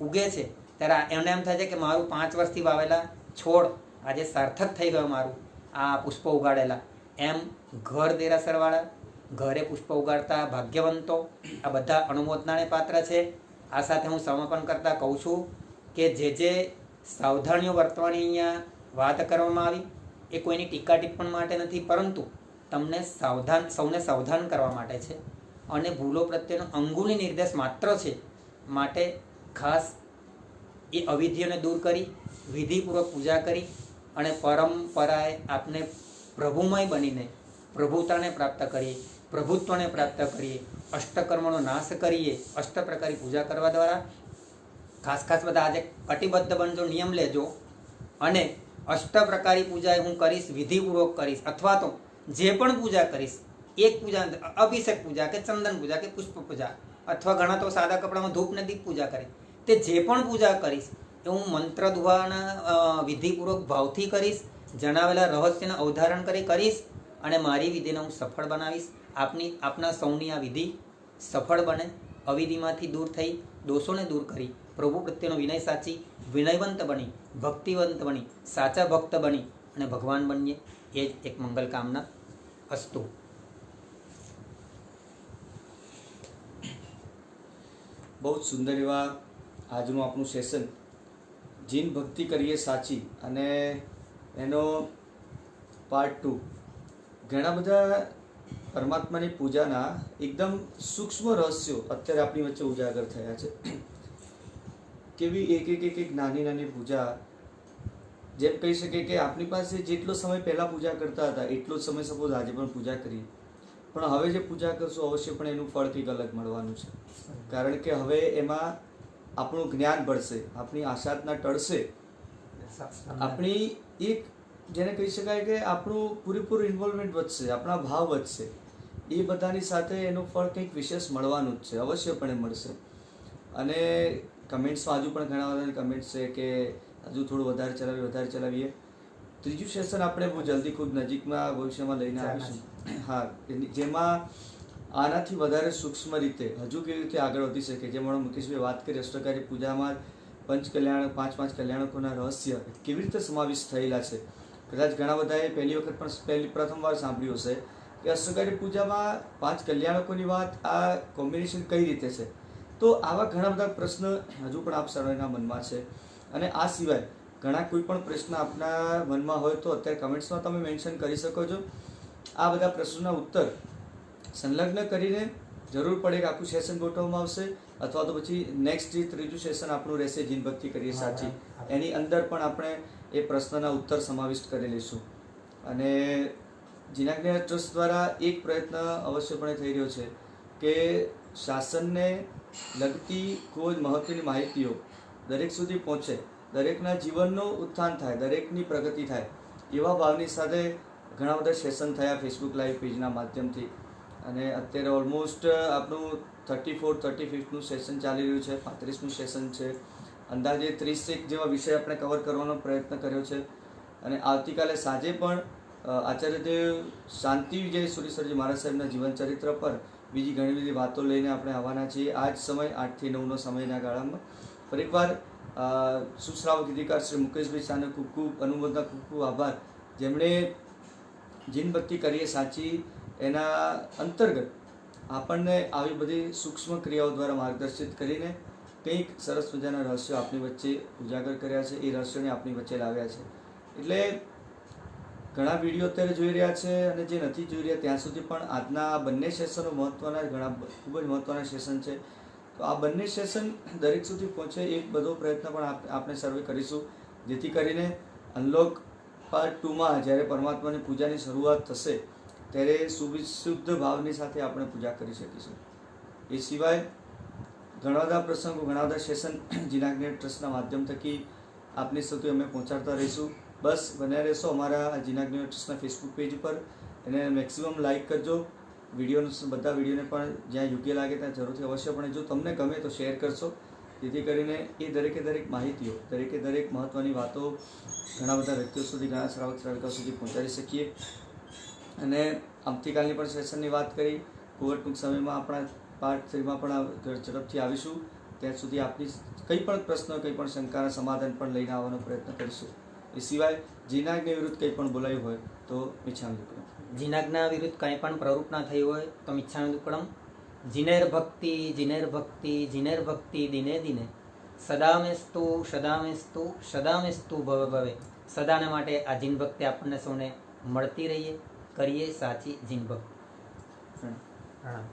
ઉગે છે ત્યારે એમને એમ થાય છે કે મારું 5 વર્ષથી વાવેલા છોડ આજે સાર્થક થઈ ગયો, મારું આ પુષ્પો ઉગાડેલા. એમ ઘર દેરાસરવાળા, ઘરે પુષ્પ ઉગાડતા ભાગ્યવંતો આ બધા અનુમોદનાને પાત્ર છે. આ સાથે હું સમાપન કરતા કહું છું કે જે સાવધાનીઓ વર્તવાની અહીંયા વાત કરવામાં આવી એ કોઈની ટીકા ટિપ્પણ માટે નથી, પરંતુ તમને સૌને સાવધાન કરવા માટે છે અને ભૂલો પ્રત્યેનો અંગુલી નિર્દેશ માત્ર છે. માટે ખાસ એ અવિધિઓને દૂર કરી વિધિપૂર્વક પૂજા કરી અને પરંપરાએ આપને પ્રભુમય બનીને પ્રભુતાને પ્રાપ્ત કરીએ, પ્રભુત્વને પ્રાપ્ત કરીએ, અષ્ટકર્મનો નાશ કરીએ. અષ્ટપ્રકારી પૂજા કરવા દ્વારા ખાસ બધા આજે કટિબદ્ધ બનજો, નિયમ લેજો અને અષ્ટપ્રકારી પૂજા હું કરીશ, વિધિપૂર્વક કરીશ. અથવા તો જે પણ પૂજા કરીશ, એક પૂજા, અભિષેક પૂજા કે ચંદન પૂજા કે પુષ્પ પૂજા, અથવા ઘણા તો સાદા કપડામાં ધૂપ ને દીપ પૂજા કરે, તે જે પણ પૂજા કરીશ એ હું મંત્ર દુહાના વિધિપૂર્વક ભાવથી કરીશ, જણાવેલા રહસ્યના અવધારણ કરીશ અને મારી વિધિને હું સફળ બનાવીશ. આપના સૌની આ વિધિ સફળ બને, અવિધિમાંથી દૂર થઈ દોષોને દૂર કરી પ્રભુ પ્રત્યેનો વિનય સાચી, વિનયવંત બની, ભક્તિવંત બની, સાચા ભક્ત બની અને ભગવાન બનીએ, એ જ એક મંગલ કામના. અસ્તુ. બહુ જ સુંદર એવા આજનું આપણું સેશન જીન ભક્તિ કરીએ સાચી અને એનો પાર્ટ 2. ઘણા બધા પરમાત્માની પૂજાના એકદમ સૂક્ષ્મ રહસ્યો અત્યારે આપણી વચ્ચે ઉજાગર થયા છે. કેવી એક નાની પૂજા, જેમ કહી શકીએ કે આપણી પાસે જેટલો સમય પહેલાં પૂજા કરતા હતા એટલો જ સમય સપોઝ આજે પણ પૂજા કરીએ પણ હવે જે પૂજા કરશો અવશ્ય પણ એનું ફળ કંઈક અલગ મળવાનું છે. કારણ કે હવે એમાં આપણું જ્ઞાન ભળશે, આપણી આશાતના ટળશે, આપણી એક જેને કહી શકાય કે આપણું પૂરેપૂરું ઇન્વોલ્વમેન્ટ વધશે, આપણા ભાવ વધશે. એ બધાની સાથે એનું ફળ કંઈક વિશેષ મળવાનું જ છે, અવશ્યપણે મળશે. અને કમેન્ટ્સમાં હજુ પણ ઘણા બધાની કમેન્ટ્સ છે કે હજુ થોડું વધારે ચલાવીએ. ત્રીજું સેશન આપણે બહુ જલ્દી ખૂબ નજીકમાં ભવિષ્યમાં લઈને આવીશું. હા, જેમાં આનાથી વધારે સૂક્ષ્મ રીતે હજુ કેવી રીતે આગળ વધી શકે, જેમ મુકેશભાઈ વાત કરી અષ્ટકારી પૂજામાં પાંચ કલ્યાણકોના રહસ્ય કેવી રીતે સમાવિષ્ટ થયેલા છે. કદાચ ઘણા બધાએ પ્રથમવાર સાંભળ્યું હશે કે અષ્ટકારી પૂજામાં 5 કલ્યાણકોની વાત, આ કોમ્બિનેશન કઈ રીતે છે. તો આવા ઘણા બધા પ્રશ્ન હજુ પણ આપ સર્વેના મનમાં છે. અને આ સિવાય ઘણા કોઈ પણ પ્રશ્ન આપના મનમાં હોય તો અત્યારે કમેન્ટ્સમાં તમે મેન્શન કરી શકો છો. આ બધા પ્રશ્નોના ઉત્તર સંલગ્ન કરીને જરૂર પડે કે આખું સેશન ગોઠવવામાં આવશે, અથવા તો પછી નેક્સ્ટ જે ત્રીજું સેશન આપણું રહેશે જીન ભક્તિ કરીએ સાચી, એની અંદર પણ આપણે એ પ્રશ્નના ઉત્તર સમાવિષ્ટ કરી લઈશું. અને જીનાજ્ઞા ટ્રસ્ટ દ્વારા એક પ્રયત્ન અવશ્યપણે થઈ રહ્યો છે કે શાસનને લગતી ખૂબ જ મહત્વની માહિતીઓ દરેક સુધી પહોંચે, દરેકના જીવનનું ઉત્થાન થાય, દરેકની પ્રગતિ થાય, એવા ભાવની સાથે ઘણા બધા સેશન થયા ફેસબુક લાઈવ પેજના માધ્યમથી. અને અત્યારે ઓલમોસ્ટ આપણું 35નું સેશન ચાલી રહ્યું છે, 35મું સેશન છે. અંદાજે 30 જેવા વિષય આપણે કવર કરવાનો પ્રયત્ન કર્યો છે. અને આવતીકાલે સાંજે પણ આચાર્યદેવ શાંતિ વિજય સુરેશ્વરજી મહારાજ સાહેબના જીવન ચરિત્ર પર બીજી ઘણી બધી વાતો લઈને આપણે આવવાના છીએ. આ જ સમય 8 થી 9નો સમયના ગાળામાં. ફરીકવાર સુશ્રાવક ગીતિકાર શ્રી મુકેશભાઈ શાહને ખૂબ ખૂબ અનુમોદના, ખૂબ ખૂબ આભાર, જેમણે જીન ભક્તિ કરીએ સાચી એના અંતર્ગત આપણને આવી બધી સૂક્ષ્મ ક્રિયાઓ દ્વારા માર્ગદર્શિત કરીને કંઈક સરસ મજાના રહસ્યો આપણી વચ્ચે ઉજાગર કર્યા છે, એ રહસ્યોને આપણી વચ્ચે લાવ્યા છે. એટલે ઘણા વિડીયો અત્યારે જોઈ રહ્યા છે, અને જે નથી જોઈ રહ્યા ત્યાં સુધી પણ આજના આ બંને સેશનો મહત્ત્વના, ઘણા ખૂબ જ મહત્ત્વના સેશન છે. તો આ બંને સેશન દરેક સુધી પહોંચે એક બધો પ્રયત્ન પણ આપણે સર્વે કરીશું, જેથી કરીને અનલોક પાર્ટ 2માં જ્યારે પરમાત્માની પૂજાની શરૂઆત થશે ત્યારે શુદ્ધ ભાવની સાથે આપણે પૂજા કરી શકીશું. એ સિવાય ઘણા બધા પ્રસંગો, ઘણા બધા સેશન જીનાજ્ઞા ટ્રસ્ટના માધ્યમ થકી આપની સુધી અમે પહોંચાડતા રહીશું. બસ બન્યા રહેશો અમારા જીનાજ્ઞા ટ્રસ્ટના ફેસબુક પેજ ઉપર. એને મેક્સિમમ લાઇક કરજો. બધા વિડીયોને પણ જ્યાં યોગ્ય લાગે ત્યાં જરૂરથી અવશ્યપણે, જો તમને ગમે તો શેર કરશો, જેથી કરીને એ દરેક માહિતીઓ, દરેક મહત્ત્વની વાતો ઘણા બધા વ્યક્તિઓ સુધી, ઘણા શ્રાવક શ્રાવિકાઓ સુધી પહોંચાડી શકીએ. અને આવતીકાલની પણ સેશનની વાત કરી, ખૂબ ટૂંક સમયમાં આપણા પાર્ટ 3માં પણ ઝડપથી આવીશું. ત્યાં સુધી આપની કંઈ પણ પ્રશ્ન, કંઈ પણ શંકાના સમાધાન પણ લઈને આવવાનો પ્રયત્ન કરીશું. એ સિવાય જીનાજ્ઞા વિરુદ્ધ કંઈ પણ બોલાયું હોય તો મિચ્છામિ દુક્કડમ. જીનાજ્ઞા વિરુદ્ધ કંઈ પણ પ્રવૃત્તિ થઈ હોય તો મિચ્છામિ દુક્કડમ. જીનેર ભક્તિ દિને દિને સદામેસ્તુ ભવે ભવે. સદાને માટે આ જીન ભક્તિ આપણને સૌને મળતી રહીએ. કરીએ સાચી જીન ભક્તિ. પ્રણામ.